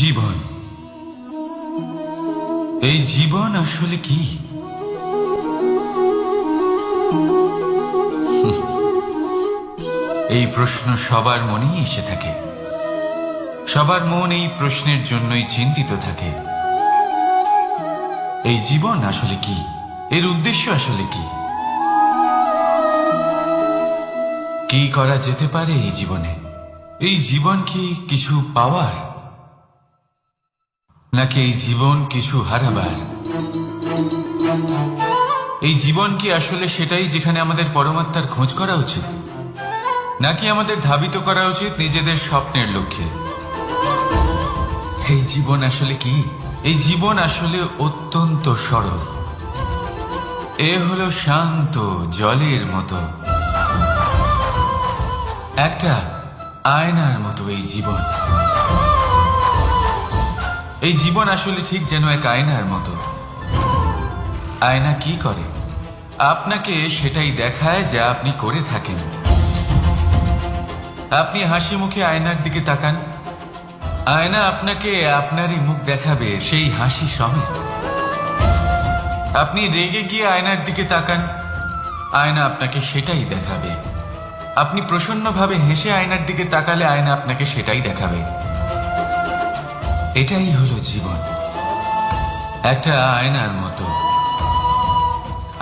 জীবন, এই জীবন আসলে কি? এই প্রশ্ন সবার মনেই এসে থাকে। সবার মন এই প্রশ্নের জন্যই চিন্তিত থাকে। এই জীবন আসলে কি? এর উদ্দেশ্য আসলে কি? কি করা যেতে পারে এই জীবনে? এই জীবন কি কিছু পাওয়ার, নাকি এই জীবন কিছু হারাবার? এই জীবন কি আসলে সেটাই যেখানে আমাদের পরমাত্মার খোঁজ করা উচিত, নাকি আমাদের ধাবিত করা উচিত নিজেদের স্বপ্নের লক্ষ্যে? এই জীবন আসলে কি? এই জীবন আসলে অত্যন্ত সরল। এ হলো শান্ত জলের মতো, একটা আয়নার মতো এই জীবন। এই জীবন আসলে ঠিক যেন এক আয়নার মতো। আয়না কি করে? আপনাকে সেটাই দেখায় যা আপনি করে থাকেন। আপনি হাসি মুখে আয়নার দিকে তাকান, আয়না আপনাকে আপনারই মুখ দেখাবে সেই হাসি সমেত। আপনি রেগে গিয়ে আয়নার দিকে তাকান, আয়না আপনাকে সেটাই দেখাবে। আপনি প্রসন্নভাবে হেসে আয়নার দিকে তাকালে আয়না আপনাকে সেটাই দেখাবে। এটাই হলো জীবন, একটা আয়নার মতো।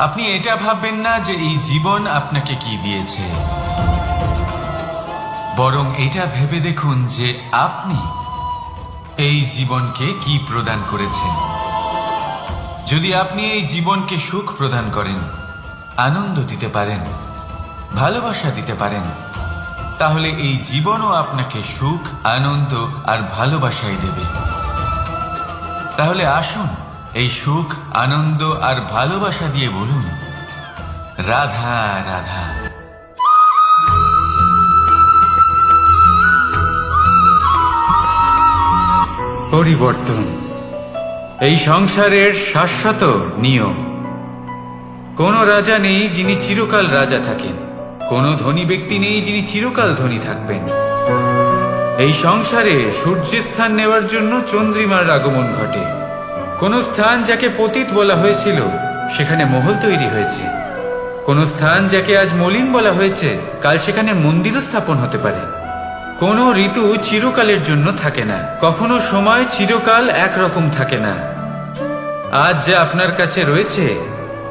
আপনি এটা ভাববেন না যে এই জীবন আপনাকে কি দিয়েছে, বরং এটা ভেবে দেখুন যে আপনি এই জীবনকে কি প্রদান করেছেন। যদি আপনি এই জীবনকে সুখ প্রদান করেন, আনন্দ দিতে পারেন, ভালোবাসা দিতে পারেন, তাহলে এই জীবনও আপনাকে সুখ, আনন্দ আর ভালোবাসাই দেবে। তাহলে আসুন এই সুখ, আনন্দ আর ভালোবাসা দিয়ে বলুন, রাধা রাধা। পরিবর্তন এই সংসারের শাশ্বত নিয়ম। কোন রাজা নেই যিনি চিরকাল রাজা থাকেন, কোন ধনী ব্যক্তি নেই যিনি চিরকাল ধনী থাকবেন। এই সংসারে সূর্যের স্থান নেওয়ার জন্য চন্দ্রিমার আগমন ঘটে। কোন স্থান যাকে পতিত বলা হয়েছিল সেখানে মহল তৈরি হয়েছে। কোন স্থান যাকে আজ মলিন বলা হয়েছে কাল সেখানে মন্দিরও স্থাপন হতে পারে। কোন ঋতু চিরকালের জন্য থাকে না, কখনো সময় চিরকাল একরকম থাকে না। আজ যে আপনার কাছে রয়েছে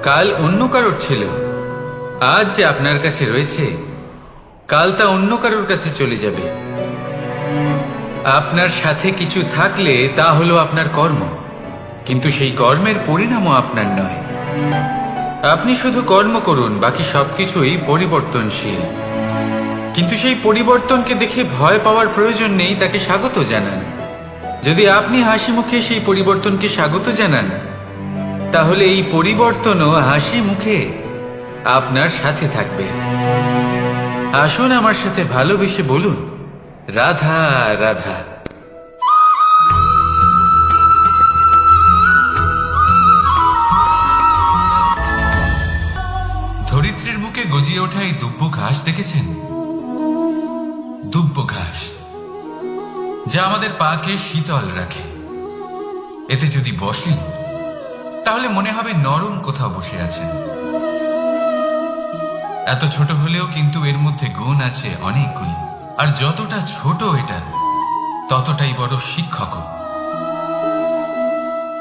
কাল অন্য কারোর ছিল, আজ যে আপনার কাছে রয়েছে কাল তা অন্য কারোর কাছে চলে যাবে। আপনার সাথে কিছু থাকলে তা হলো আপনার কর্ম, কিন্তু সেই কর্মের পরিণামও আপনার নয়। আপনি শুধু কর্ম করুন, বাকি সবকিছুই পরিবর্তনশীল। কিন্তু সেই পরিবর্তনকে দেখে ভয় পাওয়ার প্রয়োজন নেই, তাকে স্বাগত জানান। যদি আপনি হাসি মুখে সেই পরিবর্তনকে স্বাগত জানান, তাহলে এই পরিবর্তনও হাসি মুখে আপনার সাথে থাকবে। আসুন আমার সাথে ভালোবেসে বলুন, রাধা রাধা। ধরিত্রীর বুকে গজিয়ে ওঠা এই দুব্বো ঘাস দেখেছেন? দুব্বো ঘাস যা আমাদের পাকে শীতল রাখে। এতে যদি বসেন তাহলে মনে হবে নরম কোথাও বসে আছেন। এত ছোট হলেও কিন্তু এর মধ্যে গুণ আছে অনেকগুলি, আর যতটা ছোট এটা ততটাই বড় শিক্ষক।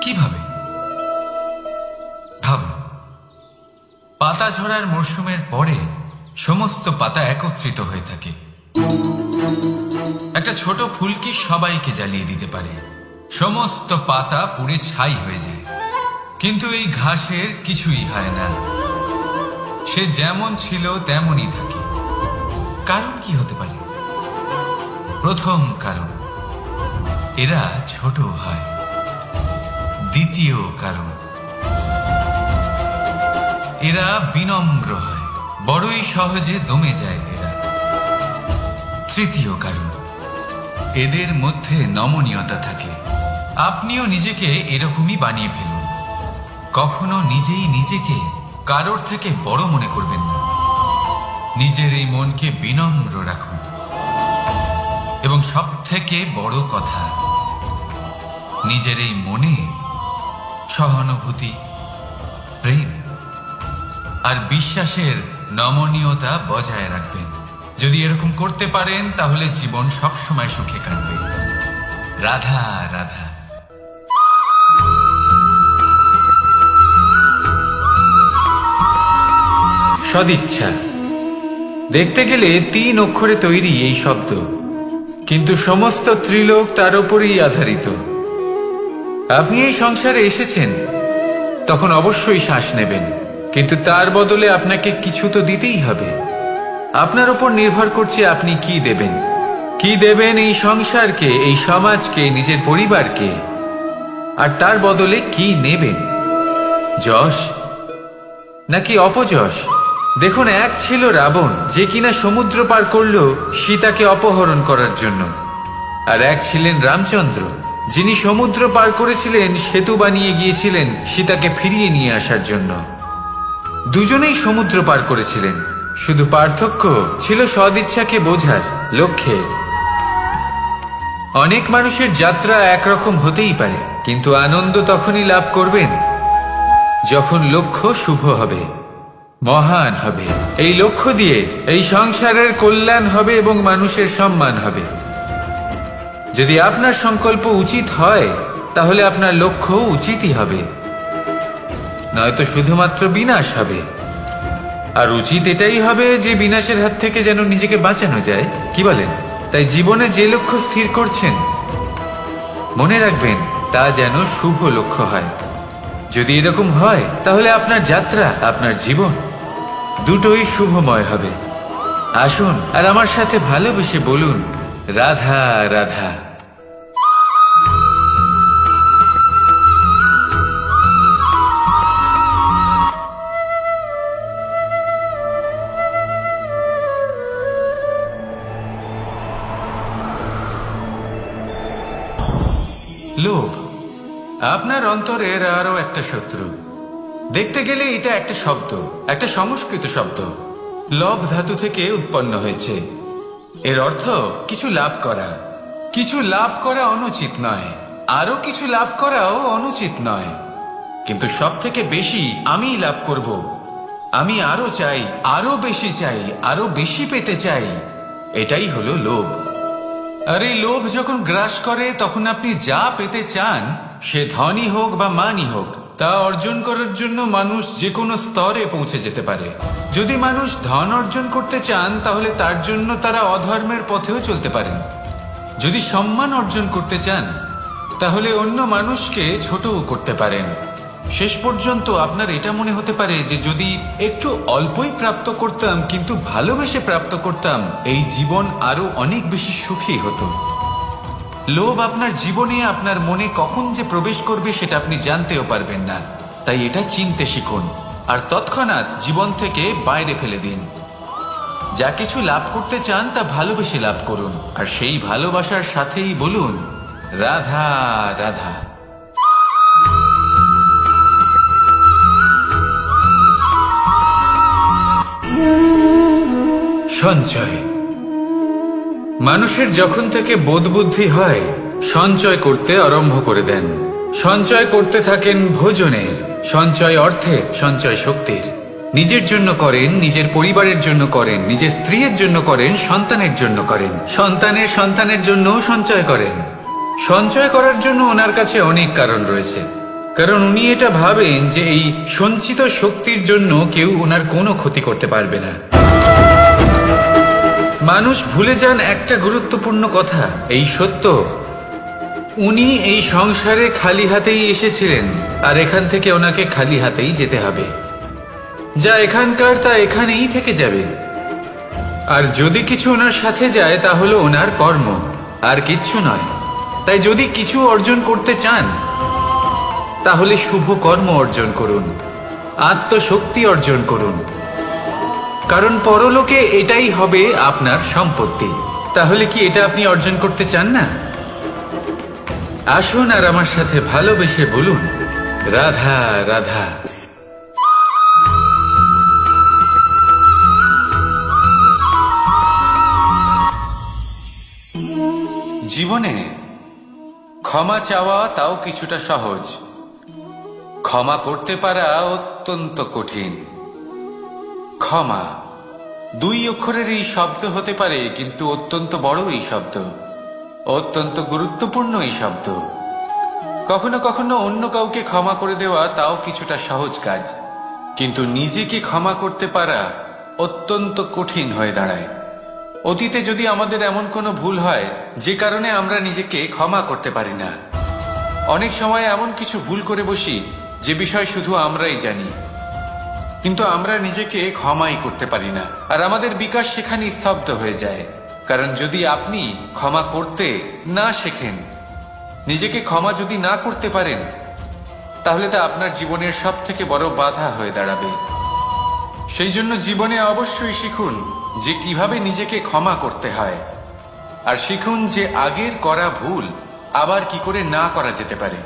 কিভাবে? ভাবুন, পাতা ঝরার মরশুমের পরে সমস্ত পাতা একত্রিত হয়ে থাকে। একটা ছোট ফুলকি সবাইকে জ্বালিয়ে দিতে পারে, সমস্ত পাতা পুড়ে ছাই হয়ে যায়। কিন্তু এই ঘাসের কিছুই হয় না, সে যেমন ছিল তেমনই থাকে। কারণ কি হতে পারে? প্রথম কারণ, এরা ছোট হয়। দ্বিতীয় কারণ, এরা বিনম্র হয়, বড়ই সহজে দমে যায় এরা। তৃতীয় কারণ, এদের মধ্যে নমনীয়তা থাকে। আপনিও নিজেকে এরকমই বানিয়ে ফেলুন। কখনো নিজেই নিজেকে কারোর থেকে বড় মনে করবেন না। নিজের এই মনকে বিনম্র রাখুন। এবং সব থেকে বড় কথা, নিজের এই মনে সহানুভূতি, প্রেম আর বিশ্বাসের নমনীয়তা বজায় রাখবেন। যদি এরকম করতে পারেন তাহলে জীবন সবসময় সুখে কাটবে। রাধা রাধা। সদিচ্ছা দেখতে গেলে 3 অক্ষরে তৈরি এই শব্দ, কিন্তু সমস্ত ত্রিলোক তার উপরেই আধারিত। আপনি এই সংসারে এসেছেন, তখন অবশ্যই শ্বাস নেবেন, কিন্তু তার বদলে আপনাকে কিছু তো দিতেই হবে। আপনার উপর নির্ভর করছে আপনি কি দেবেন। কি দেবেন এই সংসারকে, এই সমাজকে, নিজের পরিবারকে, আর তার বদলে কি নেবেন? যশ নাকি অপযশ? দেখুন, এক ছিল রাবণ, যে কিনা সমুদ্র পার করল সীতাকে অপহরণ করার জন্য, আর এক ছিলেন রামচন্দ্র, যিনি সমুদ্র পার করেছিলেন, সেতু বানিয়ে গিয়েছিলেন সীতাকে ফিরিয়ে নিয়ে আসার জন্য। দুজনেই সমুদ্র পার করেছিলেন, শুধু পার্থক্য ছিল সদিচ্ছাকে বোঝার, লক্ষ্যের। অনেক মানুষের যাত্রা একরকম হতেই পারে, কিন্তু আনন্দ তখনই লাভ করবেন যখন লক্ষ্য শুভ হবে, মহান হবে। এই লক্ষ্য দিয়ে এই সংসারের কল্যাণ হবে এবং মানুষের সম্মান হবে। যদি আপনার সংকল্প উচিত হয়, তাহলে আপনার লক্ষ্য উচিতই হবে, নয়তো শুধুমাত্র বিনাশ হবে। আর উচিত এটাই হবে যে বিনাশের হাত থেকে যেন নিজেকে বাঁচানো যায়, কি বলেন? তাই জীবনে যে লক্ষ্য স্থির করছেন, মনে রাখবেন তা যেন শুভ লক্ষ্য হয়। যদি এরকম হয়, তাহলে আপনার যাত্রা, আপনার জীবন দুটোই শুভময় হবে। আসুন আর আমার সাথে ভালোবেসে বলুন, রাধা রাধা। লোভ আপনার অন্তরের আরো একটা শত্রু। দেখতে গেলে এটা একটা শব্দ, একটা সংস্কৃত শব্দ, লব ধাতু থেকে উৎপন্ন হয়েছে। এর অর্থ কিছু লাভ করা। কিছু লাভ করা অনুচিত নয়, আরো কিছু লাভ করাও অনুচিত নয়, কিন্তু সব থেকে বেশি আমি লাভ করব, আমি আরো চাই, আরো বেশি চাই, আরো বেশি পেতে চাই, এটাই হলো লোভ। আর এই লোভ যখন গ্রাস করে, তখন আপনি যা পেতে চান, সে ধনই হোক বা মানই হোক, তা অর্জন করার জন্য মানুষ যে কোনো স্তরে পৌঁছে যেতে পারে। যদি মানুষ ধন অর্জন করতে চান, তাহলে তার জন্য তারা অধর্মের পথেও চলতে পারেন। যদি সম্মান অর্জন করতে চান, তাহলে অন্য মানুষকে ছোটও করতে পারেন। শেষ পর্যন্ত আপনার এটা মনে হতে পারে যে যদি একটু অল্পই প্রাপ্ত করতাম, কিন্তু ভালোবেসে প্রাপ্ত করতাম, এই জীবন আরো অনেক বেশি সুখী হতো। লোভ আপনার জীবনে, আপনার মনে কখন যে প্রবেশ করবে সেটা আপনি জানতেও পারবেন না। তাই এটা চিনতে শিখুন, আর তৎক্ষণাৎ জীবন থেকে বাইরে ফেলে দিন। যা কিছু লাভ করতে চান তা ভালোবেসে লাভ করুন, আর সেই ভালোবাসার সাথেই বলুন, রাধা রাধা। সঞ্চয় মানুষের যখন থেকে বোধ বুদ্ধি হয়, সঞ্চয় করতে আরম্ভ করে দেন। সঞ্চয় করতে থাকেন ভোজনের, সঞ্চয় অর্থের, সঞ্চয় শক্তির। নিজের জন্য করেন, নিজের পরিবারের জন্য করেন, নিজের স্ত্রীর জন্য করেন, সন্তানের জন্য করেন, সন্তানের সন্তানের জন্য সঞ্চয় করেন। সঞ্চয় করার জন্য ওনার কাছে অনেক কারণ রয়েছে, কারণ উনি এটা ভাবেন যে এই সঞ্চিত শক্তির জন্য কেউ ওনার কোনো ক্ষতি করতে পারবে না। মানুষ ভুলে যান একটা গুরুত্বপূর্ণ কথা, এই সত্য, উনি এই সংসারে খালি হাতেই এসেছিলেন, আর এখান থেকে ওনাকে খালি হাতেই যেতে হবে। যা এখানকার তা এখানেই থেকে যাবে। আর যদি কিছু ওনার সাথে যায়, তা হলো ওনার কর্ম, আর কিচ্ছু নয়। তাই যদি কিছু অর্জন করতে চান, তাহলে শুভ কর্ম অর্জন করুন, আত্মশক্তি অর্জন করুন, কারণ পরলোকে এটাই হবে আপনার সম্পত্তি। তাহলে কি এটা আপনি অর্জন করতে চান না? আসুন আর আমার সাথে ভালোবেসে বলুন, রাধা রাধা। জীবনে ক্ষমা চাওয়া তাও কিছুটা সহজ, ক্ষমা করতে পারা অত্যন্ত কঠিন। ক্ষমা 2 অক্ষরের এই শব্দ হতে পারে, কিন্তু অত্যন্ত বড় এই শব্দ, অত্যন্ত গুরুত্বপূর্ণ এই শব্দ। কখনো কখনো অন্য কাউকে ক্ষমা করে দেওয়া তাও কিছুটা সহজ কাজ, কিন্তু নিজেকে ক্ষমা করতে পারা অত্যন্ত কঠিন হয়ে দাঁড়ায়। অতীতে যদি আমাদের এমন কোনো ভুল হয় যে কারণে আমরা নিজেকে ক্ষমা করতে পারি না, অনেক সময় এমন কিছু ভুল করে বসি যে বিষয় শুধু আমরাই জানি, কিন্তু আমরা নিজেকে ক্ষমাই করতে পারি না, আর আমাদের বিকাশ সেখানে স্তব্ধ হয়ে যায়। কারণ যদি আপনি ক্ষমা করতে না শেখেন, নিজেকে ক্ষমা যদি না করতে পারেন, তাহলে তা আপনার জীবনের সবথেকে বড় বাধা হয়ে দাঁড়াবে। সেই জন্য জীবনে অবশ্যই শিখুন যে কিভাবে নিজেকে ক্ষমা করতে হয়, আর শিখুন যে আগের করা ভুল আবার কি করে না করা যেতে পারে।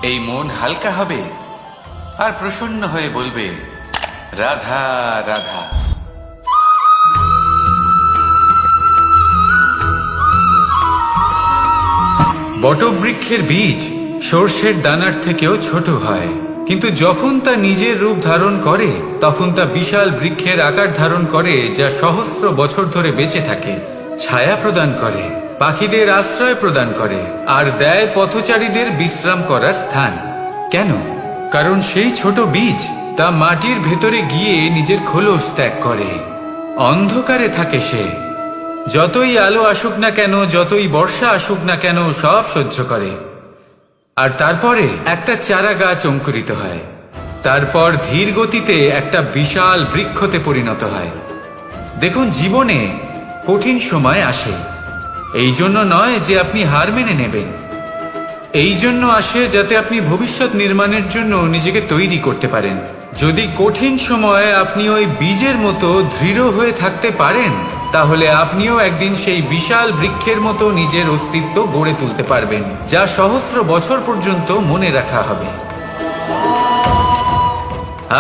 এই মন হালকা হবে আর প্রসন্ন হয়ে বলবে, রাধা রাধা। বটবৃক্ষের বীজ সর্ষের দানার থেকেও ছোট হয়, কিন্তু যখন তা নিজের রূপ ধারণ করে তখন তা বিশাল বৃক্ষের আকার ধারণ করে, যা সহস্র বছর ধরে বেঁচে থাকে, ছায়া প্রদান করে, পাখিদের আশ্রয় প্রদান করে, আর দেয় পথচারীদের বিশ্রাম করার স্থান। কেন? কারণ সেই ছোট বীজ তা মাটির ভেতরে গিয়ে নিজের খোলস ত্যাগ করে। অন্ধকারে থাকে সে, যতই আলো আসুক না কেন, যতই বর্ষা আসুক না কেন, সব সহ্য করে। আর তারপরে একটা চারা গাছ অঙ্কুরিত হয়, তারপর ধীর গতিতে একটা বিশাল বৃক্ষতে পরিণত হয়। দেখুন, জীবনে কঠিন সময় আসে, এই জন্য নয় যে আপনি হার মেনে নেবেন, এই জন্য আসে যাতে আপনি ভবিষ্যৎ নির্মাণের জন্য নিজেকে তৈরি করতে পারেন। যদি কঠিন সময়ে আপনি ওই বীজের মতো দৃঢ় হয়ে থাকতে পারেন, তাহলে আপনিও একদিন সেই বিশাল বৃক্ষের মতো নিজের অস্তিত্ব গড়ে তুলতে পারবেন, যা সহস্র বছর পর্যন্ত মনে রাখা হবে।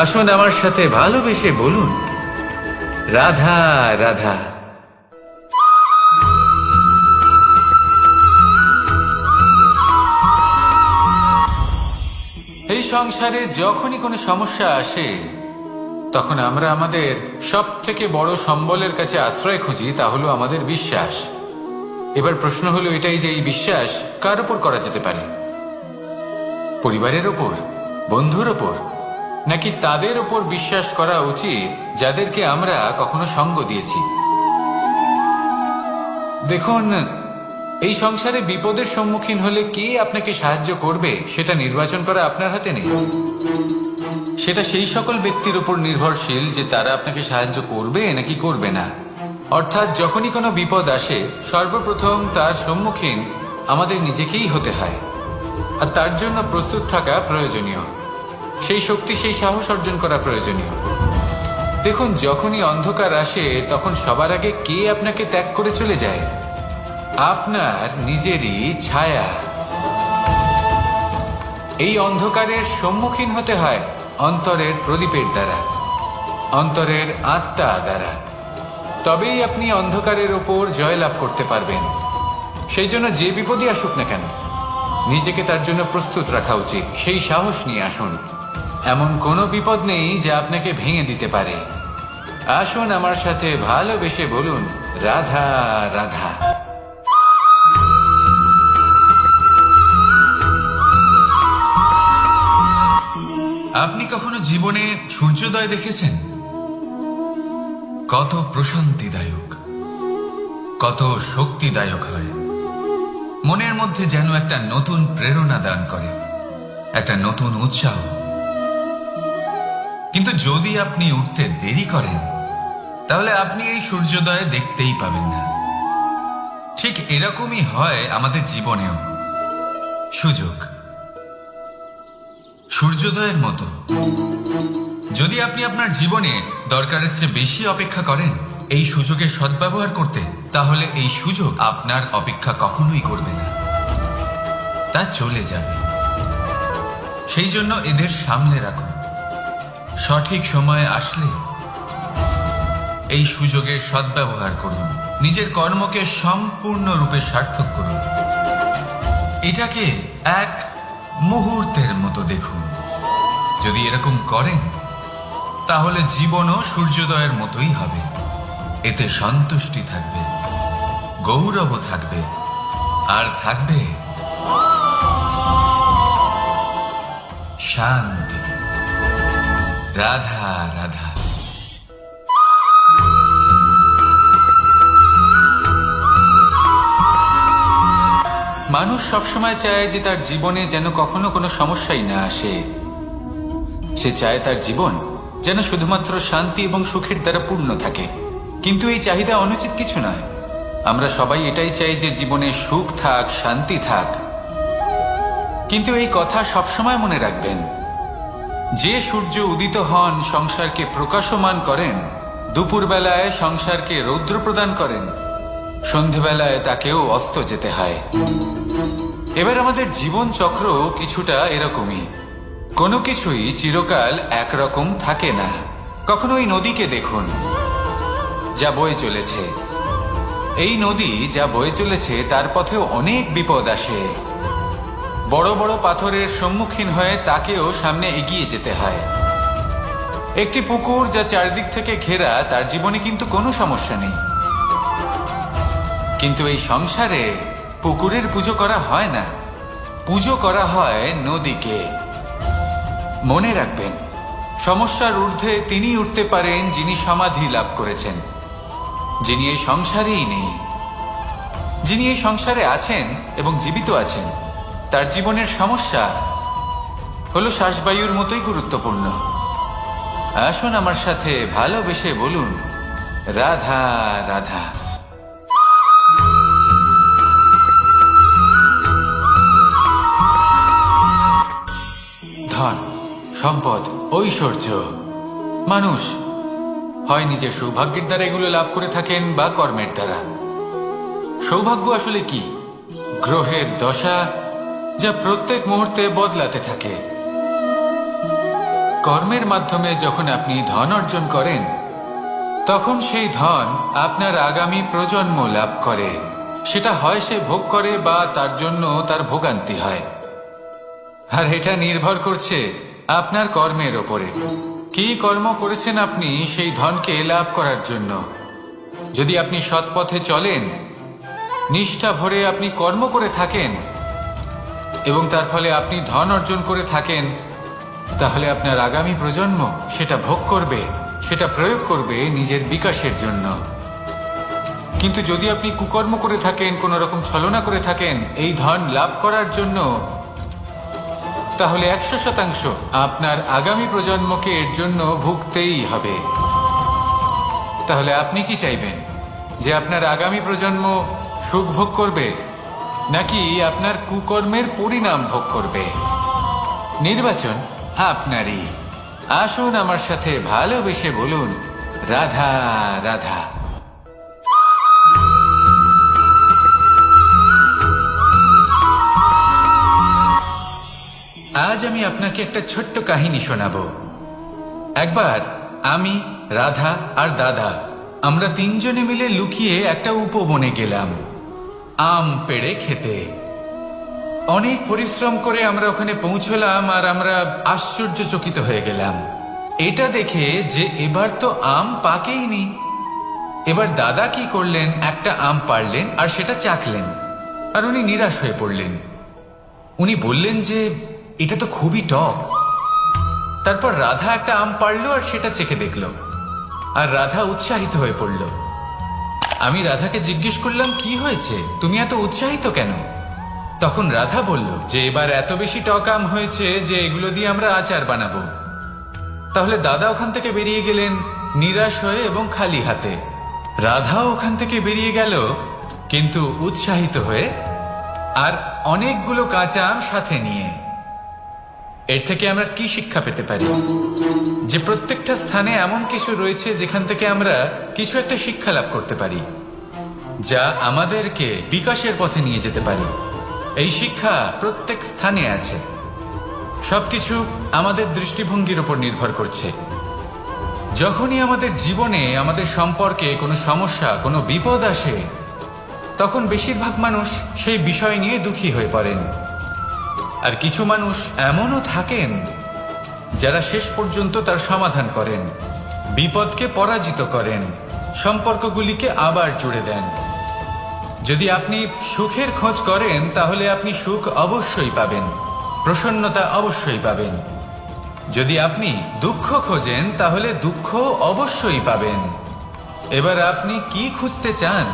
আসুন আমার সাথে ভালোবেসে বলুন, রাধা রাধা। এই সংসারে যখনই কোনো সমস্যা আসে, তখন আমরা আমাদের সব থেকে বড় সম্বলের কাছে আশ্রয় খুঁজি, তা হলো আমাদের বিশ্বাস। এবার প্রশ্ন হলো এটাই যে এই বিশ্বাস কার উপর করা যেতে পারে? পরিবারের ওপর, বন্ধুর ওপর, নাকি তাদের ওপর বিশ্বাস করা উচিত যাদেরকে আমরা কখনো সঙ্গ দিয়েছি? দেখুন, এই সংসারে বিপদের সম্মুখীন হলে কে আপনাকে সাহায্য করবে সেটা নির্বাচন করা আপনার হাতে নেই। সেটা সেই সকল ব্যক্তির উপর নির্ভরশীল যে তারা আপনাকে সাহায্য করবে নাকি করবে না। অর্থাৎ যখনই কোনো বিপদ আসে, সর্বপ্রথম তার সম্মুখীন আমাদের নিজেকেই হতে হয়, আর তার জন্য প্রস্তুত থাকা প্রয়োজনীয়, সেই শক্তি, সেই সাহস অর্জন করা প্রয়োজনীয়। দেখুন, যখনই অন্ধকার আসে তখন সবার আগে কে আপনাকে ত্যাগ করে চলে যায়? আপনার নিজেরই ছায়া। এই অন্ধকারের সম্মুখীন হতে হয় অন্তরের প্রদীপের দ্বারা, অন্তরের আত্মা দ্বারা। তবেই আপনি অন্ধকারের ওপর জয়লাভ করতে পারবেন। সেই জন্য যে বিপদই আসুক না কেন, নিজেকে তার জন্য প্রস্তুত রাখা উচিত। সেই সাহস নিয়ে আসুন। এমন কোনো বিপদ নেই যা আপনাকে ভেঙে দিতে পারে। আসুন আমার সাথে ভালোবেসে বলুন, রাধা রাধা। আপনি কখনো জীবনে সূর্যোদয় দেখেছেন? কত প্রশান্তিদায়ক, কত শক্তিদায়ক হয়। মনের মধ্যে যেন একটা নতুন প্রেরণা দান করে, একটা নতুন উৎসাহ। কিন্তু যদি আপনি উঠতে দেরি করেন, তাহলে আপনি এই সূর্যোদয় দেখতেই পাবেন না। ঠিক এরকমই হয় আমাদের জীবনেও। সুযোগ সূর্যোদয়ের মতো। যদি আপনি আপনার জীবনে দরকারের চেয়ে বেশি অপেক্ষা করেন এই সুযোগের সদ্ব্যবহার করতে, তাহলে এই সুযোগ আপনার অপেক্ষা কখনোই করবে না, তা চলে যাবে। সেই জন্য এদের সামলে রাখুন। সঠিক সময় আসলে এই সুযোগের সদ্ব্যবহার করুন, নিজের কর্মকে সম্পূর্ণরূপে সার্থক করুন। এটাকে এক মুহূর্তের মতো দেখুন। যদি এরকম করেন তাহলে জীবনও সূর্যোদয়ের মতোই হবে। এতে সন্তুষ্টি থাকবে, গৌরব থাকবে, আর থাকবে শান্তি। রাধা রাধা। মানুষ সবসময় চায় যে তার জীবনে যেন কখনো কোনো সমস্যাই না আসে। সে চায় তার জীবন যেন শুধুমাত্র শান্তি এবং সুখের দ্বারা পূর্ণ থাকে। কিন্তু এই চাহিদা অনুচিত কিছু নয়। আমরা সবাই এটাই চাই যে জীবনে সুখ থাক, শান্তি থাক। কিন্তু এই কথা সবসময় মনে রাখবেন, যে সূর্য উদিত হন সংসারকে প্রকাশমান করেন, দুপুরবেলায় সংসারকে রৌদ্র প্রদান করেন, সন্ধেবেলায় তাকেও অস্ত যেতে হয়। এবার আমাদের জীবন চক্র কিছুটা এরকমই। কোনো কিছুই চিরকাল একরকম থাকে না। কখনো এই নদীকে দেখুন যা বয়ে চলেছে। এই নদী যা বয়ে চলেছে তার পথেও অনেক বিপদ আসে। বড় বড় পাথরের সম্মুখীন হয়ে তাকেও সামনে এগিয়ে যেতে হয়। একটি পুকুর যা চারদিক থেকে ঘেরা, তার জীবনে কিন্তু কোনো সমস্যা নেই। কিন্তু এই সংসারে পুকুরের পুজো করা হয় না, পুজো করা হয় নদীকে। মনে রাখবেন, সমস্যার ঊর্ধ্বে তিনি উঠতে পারেন যিনি সমাধি লাভ করেছেন, যিনি এই সংসারেই নেই। যিনি এই সংসারে আছেন এবং জীবিত আছেন, তার জীবনের সমস্যা হলো শ্বাসবায়ুর মতোই গুরুত্বপূর্ণ। আসুন আমার সাথে ভালোবেসে বলুন, রাধা রাধা। ধন, সম্পদ, ঐশ্বর্য, মানুষ হয় নিজের সৌভাগ্যের দ্বারা এগুলো লাভ করে থাকেন বা কর্মের দ্বারা। সৌভাগ্য আসলে কি? গ্রহের দশা যা প্রত্যেক মুহূর্তে বদলাতে থাকে। কর্মের মাধ্যমে যখন আপনি ধন অর্জন করেন, তখন সেই ধন আপনার আগামী প্রজন্ম লাভ করে। সেটা হয় সে ভোগ করে বা তার জন্য তার ভোগান্তি হয়। আর এটা নির্ভর করছে আপনার কর্মের ওপরে। কি কর্ম করেছেন আপনি সেই ধনকে লাভ করার জন্য। যদি আপনি সৎ পথে চলেন, নিষ্ঠা ভরে আপনি কর্ম করে থাকেন এবং তার ফলে আপনি ধন অর্জন করে থাকেন, তাহলে আপনার আগামী প্রজন্ম সেটা ভোগ করবে, সেটা প্রয়োগ করবে নিজের বিকাশের জন্য। কিন্তু যদি আপনি কুকর্ম করে থাকেন, কোনো রকম ছলনা করে থাকেন এই ধন লাভ করার জন্য, তাহলে 100% আপনার আগামী প্রজন্মকে এর জন্য ভুগতেই হবে। তাহলে আপনি কি চাইবেন? যে আপনার আগামী প্রজন্ম সুখ ভোগ করবে, নাকি আপনার কুকর্মের পরিণাম ভোগ করবে? নির্বাচন আপনারই। আসুন আমার সাথে ভালোবেসে বলুন, রাধা রাধা। আজ আমি আপনাকে একটা ছোট্ট কাহিনী শোনাবো। একবার আমি, রাধা আর দাদা আমরা তিনজনে মিলে লুকিয়ে একটা উপবনে গেলাম আম পেড়ে খেতে। অনেক পরিশ্রম করে আমরা ওখানে পৌঁছলাম আর আমরা আশ্চর্যচকিত হয়ে গেলাম এটা দেখে যে এবার তো আম পাকেইনি। এবার দাদা কি করলেন, একটা আম পাড়লেন আর সেটা চাখলেন, আর উনি নিরাশ হয়ে পড়লেন। উনি বললেন যে এটা তো খুবই টক। তারপর রাধা একটা আম পাড়লো আর সেটা চেখে দেখলো, আর রাধা উৎসাহিত হয়ে পড়ল। আমি রাধাকে জিজ্ঞেস করলাম, কি হয়েছে, তুমি এত উৎসাহিত কেন? তখন রাধা বলল যে এবার এত বেশি টক আম হয়েছে যে এগুলো দিয়ে আমরা আচার বানাবো। তাহলে দাদা ওখান থেকে বেরিয়ে গেলেন নিরাশ হয়ে এবং খালি হাতে। রাধাও ওখান থেকে বেরিয়ে গেল কিন্তু উৎসাহিত হয়ে, আর অনেকগুলো কাঁচা আম সাথে নিয়ে। এর থেকে আমরা কি শিক্ষা পেতে পারি? যে প্রত্যেকটা স্থানে এমন কিছু রয়েছে যেখান থেকে আমরা কিছু একটা শিক্ষা লাভ করতে পারি, যা আমাদেরকে বিকাশের পথে নিয়ে যেতে পারে। এই শিক্ষা প্রত্যেক স্থানে আছে। সবকিছু আমাদের দৃষ্টিভঙ্গির উপর নির্ভর করছে। যখনই আমাদের জীবনে, আমাদের সম্পর্কে কোনো সমস্যা, কোনো বিপদ আসে, তখন বেশিরভাগ মানুষ সেই বিষয় নিয়ে দুঃখী হয়ে পড়েন। আর কিছু মানুষ এমনও থাকেন যারা শেষ পর্যন্ত তার সমাধান করেন, বিপদকে পরাজিত করেন, সম্পর্কগুলিকে আবার জুড়ে দেন। যদি আপনি সুখের খোঁজ করেন তাহলে আপনি সুখ অবশ্যই পাবেন, প্রসন্নতা অবশ্যই পাবেন। যদি আপনি দুঃখ খোঁজেন তাহলে দুঃখ অবশ্যই পাবেন। এবার আপনি কি খুঁজতে চান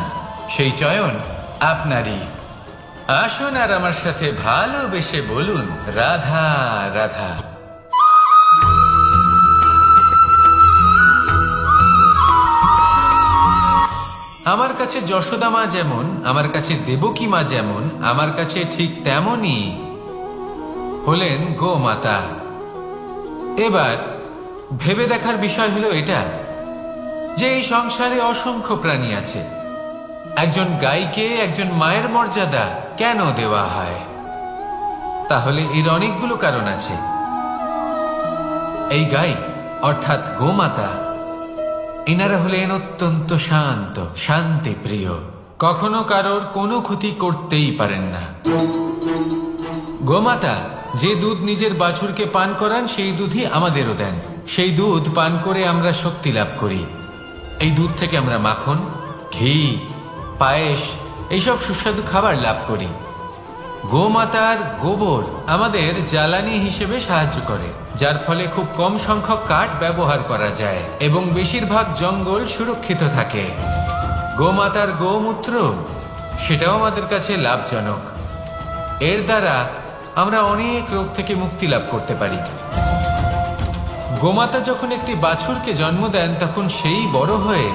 সেই চয়ন আপনারই। আসুন আর আমার সাথে ভালোবেসে বলুন, রাধা রাধা। আমার কাছে যশোদা মা যেমন, আমার কাছে দেবকী মা যেমন, আমার কাছে ঠিক তেমনই হলেন গোমাতা। এবার ভেবে দেখার বিষয় হলো এটা যে এই সংসারে অসংখ্য প্রাণী আছে। একজন গাইকে একজন মায়ের মর্যাদা কেন দেওয়া হয়? তাহলে এর অনেকগুলো কারণ আছে। এই গাই অর্থাৎ গোমাতা, এনারা হলেন অত্যন্ত শান্ত, শান্তি প্রিয়, কখনো কারোর কোনো ক্ষতি করতেই পারেন না। গোমাতা যে দুধ নিজের বাছুরকে পান করান সেই দুধই আমাদেরও দেন। সেই দুধ পান করে আমরা শক্তি লাভ করি। এই দুধ থেকে আমরা মাখন, ঘি, পায়েস এইসব সুস্বাদু খাবার লাভ করি। গোমাতার গোবর আমাদের জ্বালানি হিসেবে সাহায্য করে, যার ফলে খুব কম সংখ্যক কাঠ ব্যবহার করা যায় এবং বেশিরভাগ জঙ্গল সুরক্ষিত থাকে। গোমাতার গোমূত্র সেটাও আমাদের কাছে লাভজনক। এর দ্বারা আমরা অনেক রোগ থেকে মুক্তি লাভ করতে পারি। গোমাতা যখন একটি বাছুরকে জন্ম দেন তখন সেই বড় হয়ে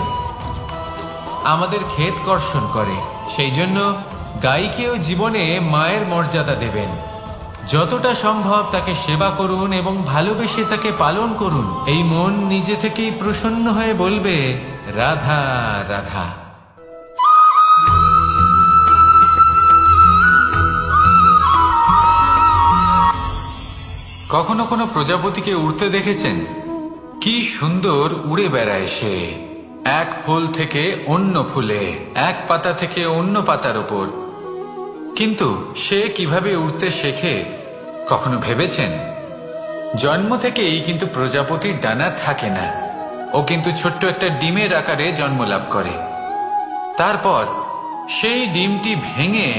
আমাদের ক্ষেত কর্ষণ করে। সেই জন্য গাইকেও জীবনে মায়ের মর্যাদা দেবেন। যতটা সম্ভব তাকে সেবা করুন এবং ভালোবেসে তাকে পালন করুন। এই মন নিজে থেকেই প্রসন্ন হয়ে বলবে, রাধা রাধা। কখনো কোনো প্রজাপতিকে উড়তে দেখেছেন? কি সুন্দর উড়ে বেড়ায় সে, এক ফুল থেকে অন্য ফুলে, এক পাতা থেকে অন্য পাতার উপর। কিন্তু সে কিভাবে উড়তে শেখে কখনো ভেবেছেন? জন্ম থেকেই কিন্তু প্রজাপতির ডানা থাকে না। ও কিন্তু ছোট্ট একটা ডিমের আকারে জন্ম লাভ করে। তারপর সেই ডিমটি ভেঙে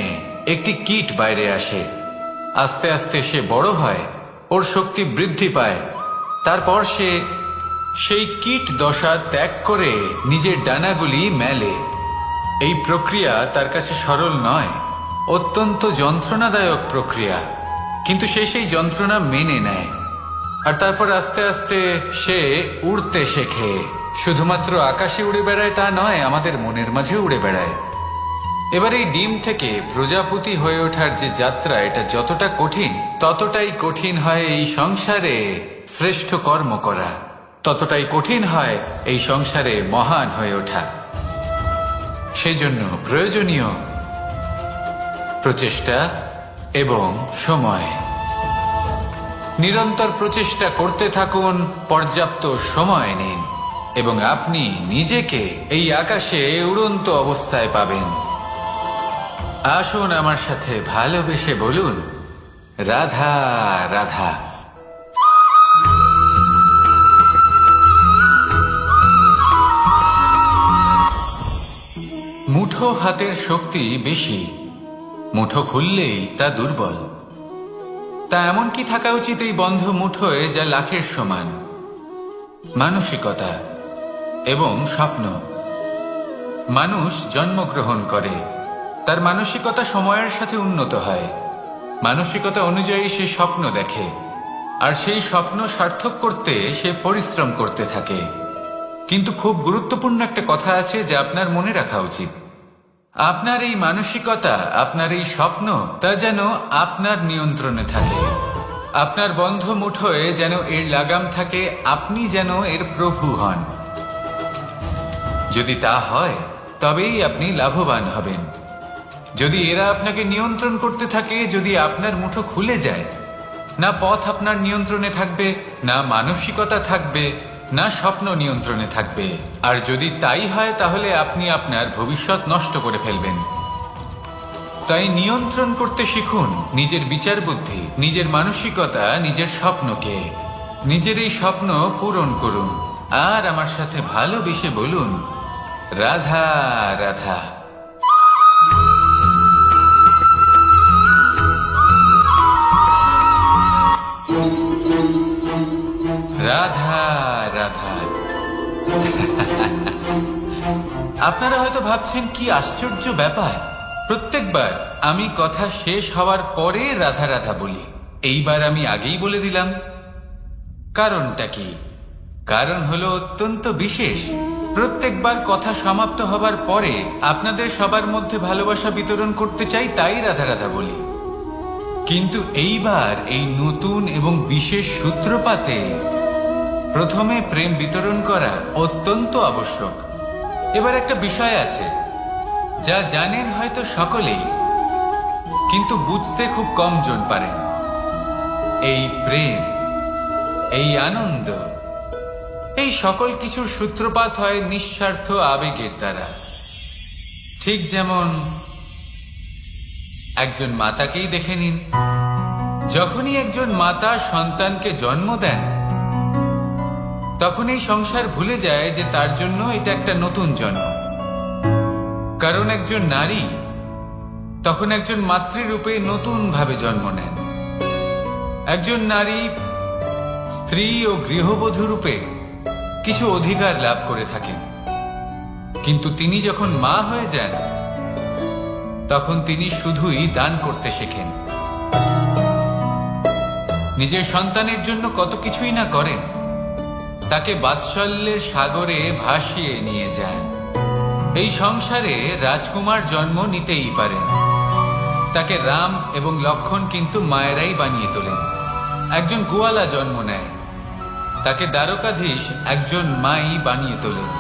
একটি কীট বাইরে আসে। আস্তে আস্তে সে বড় হয়, ওর শক্তি বৃদ্ধি পায়। তারপর সে সেই কীট দশা ত্যাগ করে নিজের ডানাগুলি মেলে। এই প্রক্রিয়া তার কাছে সরল নয়, অত্যন্ত যন্ত্রণাদায়ক প্রক্রিয়া, কিন্তু সে সেই যন্ত্রণা মেনে নেয়। আর তারপর আস্তে আস্তে সে উড়তে শেখে। শুধুমাত্র আকাশে উড়ে বেড়ায় তা নয়, আমাদের মনের মাঝে উড়ে বেড়ায়। এবার এই ডিম থেকে প্রজাপতি হয়ে ওঠার যে যাত্রা, এটা যতটা কঠিন ততটাই কঠিন হয় এই সংসারে শ্রেষ্ঠ কর্ম করা, ততটাই কঠিন হয় এই সংসারে মহান হয়ে ওঠা। সেজন্য প্রয়োজনীয় প্রচেষ্টা এবং সময়। নিরন্তর প্রচেষ্টা করতে থাকুন, পর্যাপ্ত সময় নিন এবং আপনি নিজেকে এই আকাশে উড়ন্ত অবস্থায় পাবেন। আসুন আমার সাথে ভালোবেসে বলুন, রাধা রাধা। মুঠো হাতের শক্তি বেশি, মুঠো খুললেই তা দুর্বল। তা এমন কি থাকা উচিত এই বন্ধ মুঠোয় যা লাখের সমান? মানসিকতা এবং স্বপ্ন। মানুষ জন্মগ্রহণ করে, তার মানসিকতা সময়ের সাথে উন্নত হয়। মানসিকতা অনুযায়ী সে স্বপ্ন দেখে, আর সেই স্বপ্ন সার্থক করতে সে পরিশ্রম করতে থাকে। কিন্তু খুব গুরুত্বপূর্ণ একটা কথা আছে যা আপনার মনে রাখা উচিত। আপনার এই মানসিকতা, আপনার এই স্বপ্ন, তা যেন আপনার নিয়ন্ত্রণে থাকে। আপনার বন্ধ মুঠোয় যেন এর লাগাম থাকে, আপনি যেন এর প্রভু হন। যদি তা হয় তবেই আপনি লাভবান হবেন। যদি এরা আপনাকে নিয়ন্ত্রণ করতে থাকে, যদি আপনার মুঠো খুলে যায়, না পথ আপনার নিয়ন্ত্রণে থাকবে, না মানসিকতা থাকবে, না স্বপ্ন নিয়ন্ত্রণে থাকবে। আর যদি তাই হয় তাহলে আপনি আপনার ভবিষ্যৎ নষ্ট করে ফেলবেন। তাই নিয়ন্ত্রণ করতে শিখুন নিজের বিচার বুদ্ধি, নিজের মানসিকতা, নিজের স্বপ্নকে। নিজের এই স্বপ্ন পূরণ করুন আর আমার সাথে ভালোবেসে বলুন, রাধা রাধা। রাধা রাধা। আপনারা হয়তো ভাবছেন কি আশ্চর্য ব্যাপার, প্রত্যেকবার আমি কথা শেষ হওয়ার পরে রাধা রাধা বলি। এইবার আমি আগেই বলে দিলাম। কারণটা কি? কারণ হলো অত্যন্ত বিশেষ। প্রত্যেকবার কথা সমাপ্ত হবার পরে আপনাদের সবার মধ্যে ভালোবাসা বিতরণ করতে চাই, তাই রাধা রাধা বলি। কিন্তু এইবার এই নতুন এবং বিশেষ সূত্রপাতে প্রথমে প্রেম বিতরণ করা অত্যন্ত আবশ্যক। এবার একটা বিষয় আছে যা জানেন হয়তো সকলেই, কিন্তু বুঝতে খুব কম জন পারেন। এই প্রেম, এই আনন্দ, এই সকল কিছুর সূত্রপাত হয় নিঃস্বার্থ আবেগের দ্বারা। ঠিক যেমন একজন মাতাকেই দেখে নিন। যখনই একজন মাতা সন্তানকে জন্ম দেন, তখন এই সংসার ভুলে যায় যে তার জন্য এটা একটা নতুন জন্ম। কারণ একজন নারী তখন একজন মাতৃরূপে নতুন ভাবে জন্ম নেন। একজন নারী স্ত্রী ও গৃহবধূ রূপে কিছু অধিকার লাভ করে থাকেন, কিন্তু তিনি যখন মা হয়ে যান তখন তিনি শুধুই দান করতে শেখেন। নিজের সন্তানের জন্য কত কিছুই না করেন, তাকে বাৎসল্যের সাগরে ভাসিয়ে নিয়ে যান। এই সংসারে রাজকুমার জন্ম নিতেই পারেন, তাকে রাম এবং লক্ষণ কিন্তু মায়েরাই বানিয়ে তোলেন। একজন গোয়ালা জন্ম নেয়, তাকে দ্বারকাধীশ একজন মাই বানিয়ে তোলেন।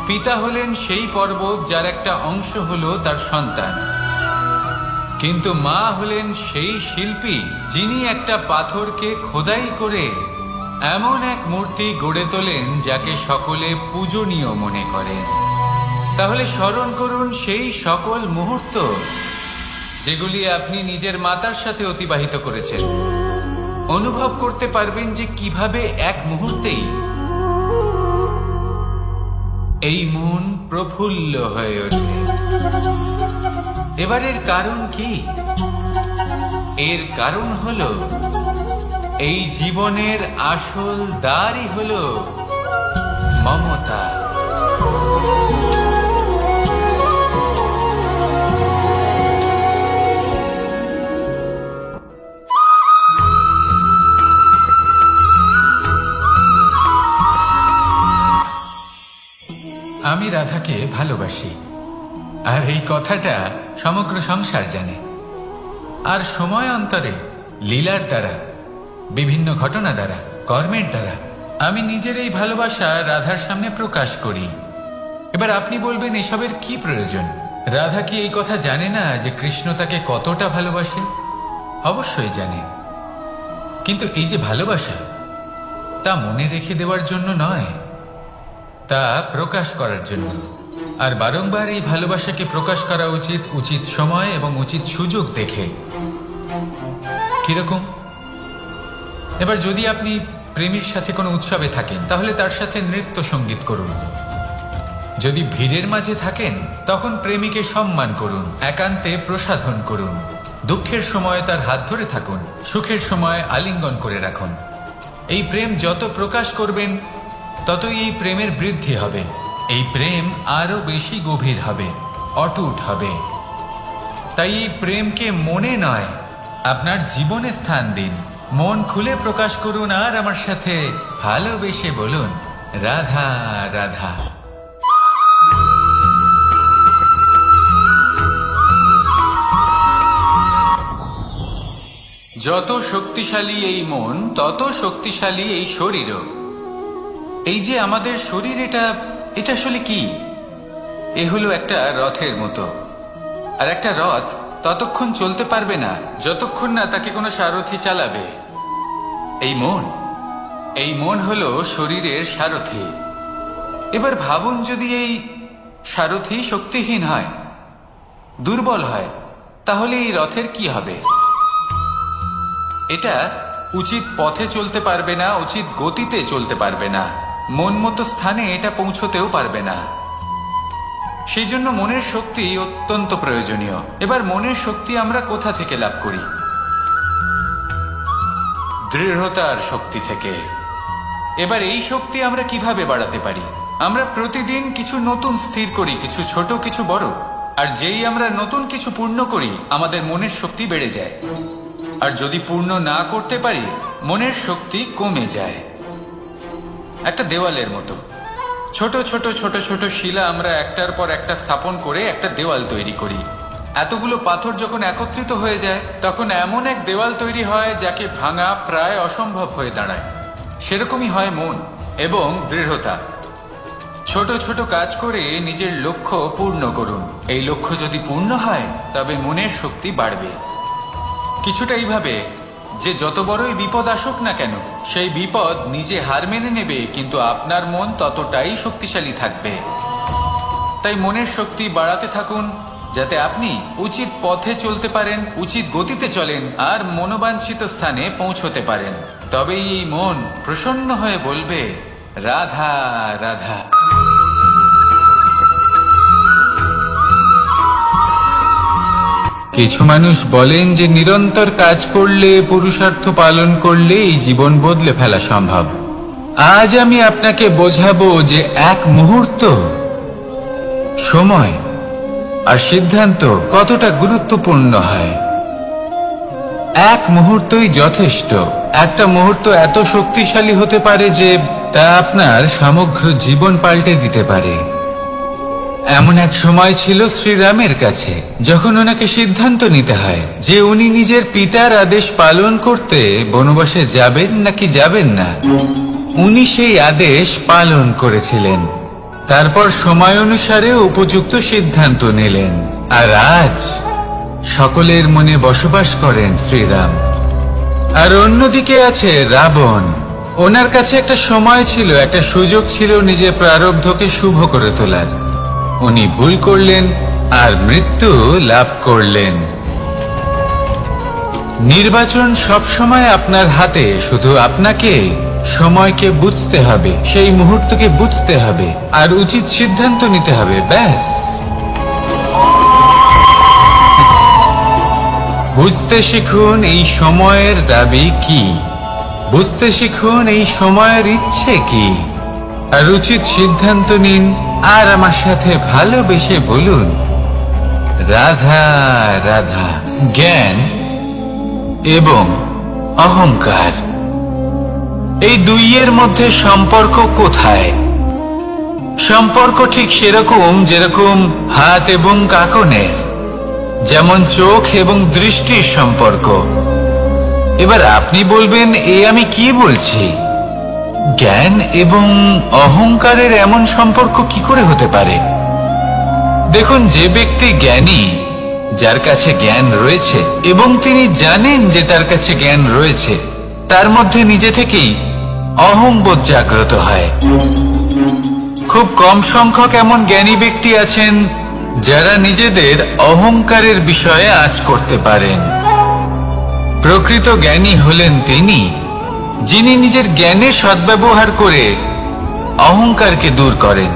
পিতা হলেন সেই পর্বত যার একটা অংশ হলো তার সন্তান, কিন্তু মা হলেন সেই শিল্পী যিনি একটা পাথরকে খোদাই করে এমন এক মূর্তি গড়ে তোলেন যাকে সকলে পূজনীয় মনে করেন। তাহলে স্মরণ করুন সেই সকল মুহূর্ত যেগুলি আপনি নিজের মাতার সাথে অতিবাহিত করেছেন। অনুভব করতে পারবেন যে কিভাবে এক মুহূর্তেই এই মন প্রফুল্ল হয়ে ওঠে। এবারের কারণ কি? এর কারণ হলো এই জীবনের আসল দ্বারই হলো মমতা। আমি রাধাকে ভালোবাসি, আর এই কথাটা সমগ্র সংসার জানে। আর সময় অন্তরে লীলার দ্বারা, বিভিন্ন ঘটনা দ্বারা, কর্মের দ্বারা আমি নিজের এই ভালোবাসা রাধার সামনে প্রকাশ করি। এবার আপনি বলবেন এসবের কি প্রয়োজন? রাধা কি এই কথা জানে না যে কৃষ্ণ তাকে কতটা ভালোবাসে? অবশ্যই জানে, কিন্তু এই যে ভালোবাসা, তা মনে রেখে দেওয়ার জন্য নয়, তা প্রকাশ করার জন্য। আর বারংবার এই ভালোবাসাকে প্রকাশ করা উচিত, উচিত সময় এবং উচিত সুযোগ দেখে। কিরকম? এবার যদি আপনি প্রেমীর সাথে কোনো উৎসবে থাকেন, তাহলে তার সাথে নৃত্য সঙ্গীত করুন। যদি ভিড়ের মাঝে থাকেন, তখন প্রেমীকে সম্মান করুন, একান্তে প্রসাধন করুন। দুঃখের সময় তার হাত ধরে থাকুন, সুখের সময় আলিঙ্গন করে রাখুন। এই প্রেম যত প্রকাশ করবেন, ততই এই প্রেমের বৃদ্ধি হবে। এই প্রেম আরো বেশি গভীর হবে, অটুট হবে। তাই এই প্রেমকে মনে নয়, আপনার জীবনে স্থান দিন। মন খুলে প্রকাশ করুন আর আমার সাথে ভালোবেসে বলুন, রাধা রাধা। যত শক্তিশালী এই মন, তত শক্তিশালী এই শরীরও। এই যে আমাদের শরীর, এটা আসলে কি? এ হলো একটা রথের মতো। আর একটা রথ ততক্ষণ চলতে পারবে না যতক্ষণ না তাকে কোনো সারথি চালাবে। এই মন হলো শরীরের সারথি। এবার ভাবুন, যদি এই সারথি শক্তিহীন হয়, দুর্বল হয়, তাহলে এই রথের কি হবে? এটা উচিত পথে চলতে পারবে না, উচিত গতিতে চলতে পারবে না, মন মতো স্থানে এটা পৌঁছতেও পারবে না। সেই জন্য মনের শক্তি অত্যন্ত প্রয়োজনীয়। এবার মনের শক্তি আমরা কোথা থেকে লাভ করি? দৃঢ়তার শক্তি থেকে। এবার এই শক্তি আমরা কিভাবে বাড়াতে পারি? আমরা প্রতিদিন কিছু নতুন স্থির করি, কিছু ছোট কিছু বড়, আর যেই আমরা নতুন কিছু পূর্ণ করি আমাদের মনের শক্তি বেড়ে যায়। আর যদি পূর্ণ না করতে পারি মনের শক্তি কমে যায়। একটা দেওয়ালের মতো ছোট ছোট ছোট ছোট শিলা আমরা একটার পর একটা স্থাপন করে একটা দেওয়াল তৈরি করি। এতগুলো পাথর যখন একত্রিত হয়ে যায় তখন এমন এক দেওয়াল তৈরি হয় যাকে ভাঙা প্রায় অসম্ভব হয়ে দাঁড়ায়। সেরকমই হয় মন এবং দৃঢ়তা। ছোট ছোট কাজ করে নিজের লক্ষ্য পূর্ণ করুন। এই লক্ষ্য যদি পূর্ণ হয় তবে মনের শক্তি বাড়বে। কিছুটা এইভাবে যে যত বড়ই বিপদ আসুক না কেন সেই বিপদ নিজে হার মেনে নেবে, কিন্তু আপনার মন ততটাই শক্তিশালী থাকবে। তাই মনের শক্তি বাড়াতে থাকুন যাতে আপনি উচিত পথে চলতে পারেন, উচিত গতিতে চলেন আর মনোবাঞ্ছিত স্থানে পৌঁছতে পারেন। তবেই এই মন প্রসন্ন হয়ে বলবে রাধা রাধা। কিছু মানুষ বলেন যে নিরন্তর কাজ করলে, পুরুষার্থ পালন করলে এই জীবন বদলে ফেলা সম্ভব। আজ আমি আপনাকে বোঝাবো যে এক মুহূর্ত, সময় আর সিদ্ধান্ত কতটা গুরুত্বপূর্ণ হয়। এক মুহূর্তই যথেষ্ট। একটা মুহূর্ত এত শক্তিশালী হতে পারে যে তা আপনার সমগ্র জীবন পাল্টে দিতে পারে। এমন এক সময় ছিল শ্রীরামের কাছে যখন ওনাকে সিদ্ধান্ত নিতে হয় যে উনি নিজের পিতার আদেশ পালন করতে বনবাসে যাবেন নাকি যাবেন না। উনি সেই আদেশ পালন করেছিলেন। তারপর সময় অনুসারে উপযুক্ত সিদ্ধান্ত নিলেন। আর আজ সকলের মনে বসবাস করেন শ্রীরাম। আর অন্যদিকে আছে রাবণ। ওনার কাছে একটা সময় ছিল, একটা সুযোগ ছিল নিজের প্রারব্ধকে শুভ করে তোলার। উনি ভুল করলেন আর মৃত্যু লাভ করলেন। নির্বাচন সবসময় আপনার হাতে, শুধু আপনাকে সময়কে বুঝতে হবে, সেই মুহূর্তকে বুঝতে হবে আর উচিত সিদ্ধান্ত নিতে হবে। ব্যাস। বুঝতে শিখুন এই সময়ের দাবি কি, বুঝতে শিখুন এই সময়ের ইচ্ছে কি, আর উচিত সিদ্ধান্ত নিন। আর আমার সাথে ভালোবেসে বলুন রাধা রাধা। জ্ঞান এবং অহংকার, এই দুইয়ের মধ্যে সম্পর্ক কোথায়? সম্পর্ক ঠিক সেরকম যেরকম হাত এবং কাঁকনের, যেমন চোখ এবং দৃষ্টির সম্পর্ক। এবার আপনি বলবেন এ আমি কি বলছি? জ্ঞান এবং অহংকারের এমন সম্পর্ক কি করে হতে পারে? দেখুন, যে ব্যক্তি জ্ঞানী, যার কাছে জ্ঞান রয়েছে এবং তিনি জানেন যে তার কাছে জ্ঞান রয়েছে, তার মধ্যে নিজে থেকেই অহংবোধ জাগ্রত হয়। খুব কম সংখ্যক এমন জ্ঞানী ব্যক্তি আছেন যারা নিজেদের অহংকারের বিষয়ে আঁচ করতে পারেন। প্রকৃত জ্ঞানী হলেন তিনি যিনি নিজের জ্ঞানের সদ্ব্যবহার করে অহংকারকে দূর করেন।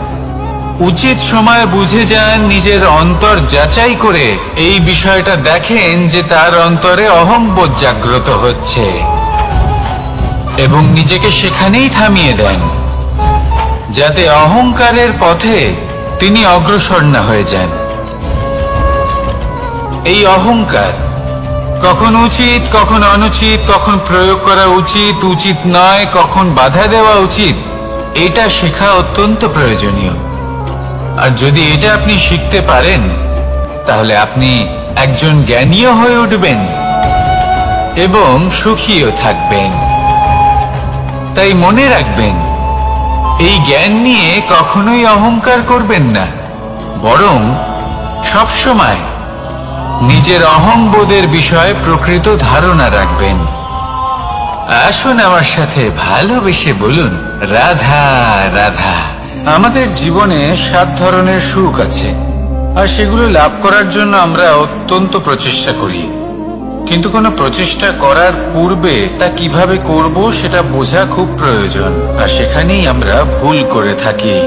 উচিত সময় বুঝে যান, নিজের অন্তর যাচাই করে এই বিষয়টা দেখেন যে তার অন্তরে অহংবোধ জাগ্রত হচ্ছে এবং নিজেকে সেখানেই থামিয়ে দেন যাতে অহংকারের পথে তিনি অগ্রসর না হয়ে যান। এই অহংকার কখন উচিত, কখন অনুচিত, কখন প্রয়োগ করা উচিত, উচিত নয়, কখন বাধা দেওয়া উচিত, এটা শেখা অত্যন্ত প্রয়োজনীয়। আর যদি এটা আপনি শিখতে পারেন তাহলে আপনি একজন জ্ঞানীও হয়ে উঠবেন এবং সুখীও থাকবেন। তাই মনে রাখবেন, এই জ্ঞান নিয়ে কখনোই অহংকার করবেন না, বরং সবসময় নিজের অহংবোধের বিষয়ে প্রকৃত ধারণা রাখবেন। আসুন আমার সাথে ভালোবেসে বলুন রাধা রাধা। আমাদের জীবনে 7 ধরনের সুখ আছে। আর সেগুলো লাভ করার জন্য আমরা অত্যন্ত প্রচেষ্টা করি, কিন্তু কোনো প্রচেষ্টা করার পূর্বে তা কিভাবে করব সেটা বোঝা খুব প্রয়োজন। আর সেখানেই আমরা ভুল করে থাকি।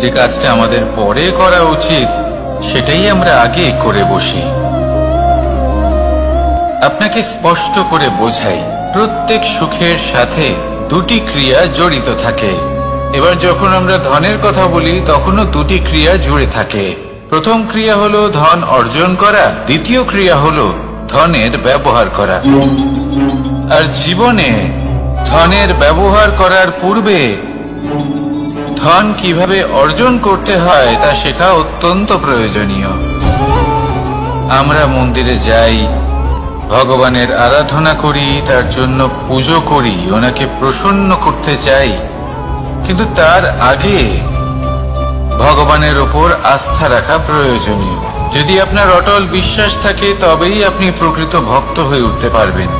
যে কাজটা আমাদের পরে করা উচিত সেটাই আমরা আগে করে বসি। আপনাকে স্পষ্ট করে বোঝাই, প্রত্যেক সুখের সাথে দুটি ক্রিয়া জড়িত থাকে। এবার যখন আমরা ধনের কথা বলি তখনও দুটি ক্রিয়া জুড়ে থাকে। প্রথম ক্রিয়া হলো ধন অর্জন করা, দ্বিতীয় ক্রিয়া হলো ধনের ব্যবহার করা। আর জীবনে ধনের ব্যবহার করার পূর্বে ধন কিভাবে অর্জন করতে হয় তা শেখা অত্যন্ত প্রয়োজনীয়। আমরা মন্দিরে যাই, ভগবানের আরাধনা করি, তার জন্য পুজো করি, ওনাকে প্রসন্ন করতে চাই, কিন্তু তার আগে ভগবানের ওপর আস্থা রাখা প্রয়োজনীয়। যদি আপনার অটল বিশ্বাস থাকে তবেই আপনি প্রকৃত ভক্ত হয়ে উঠতে পারবেন।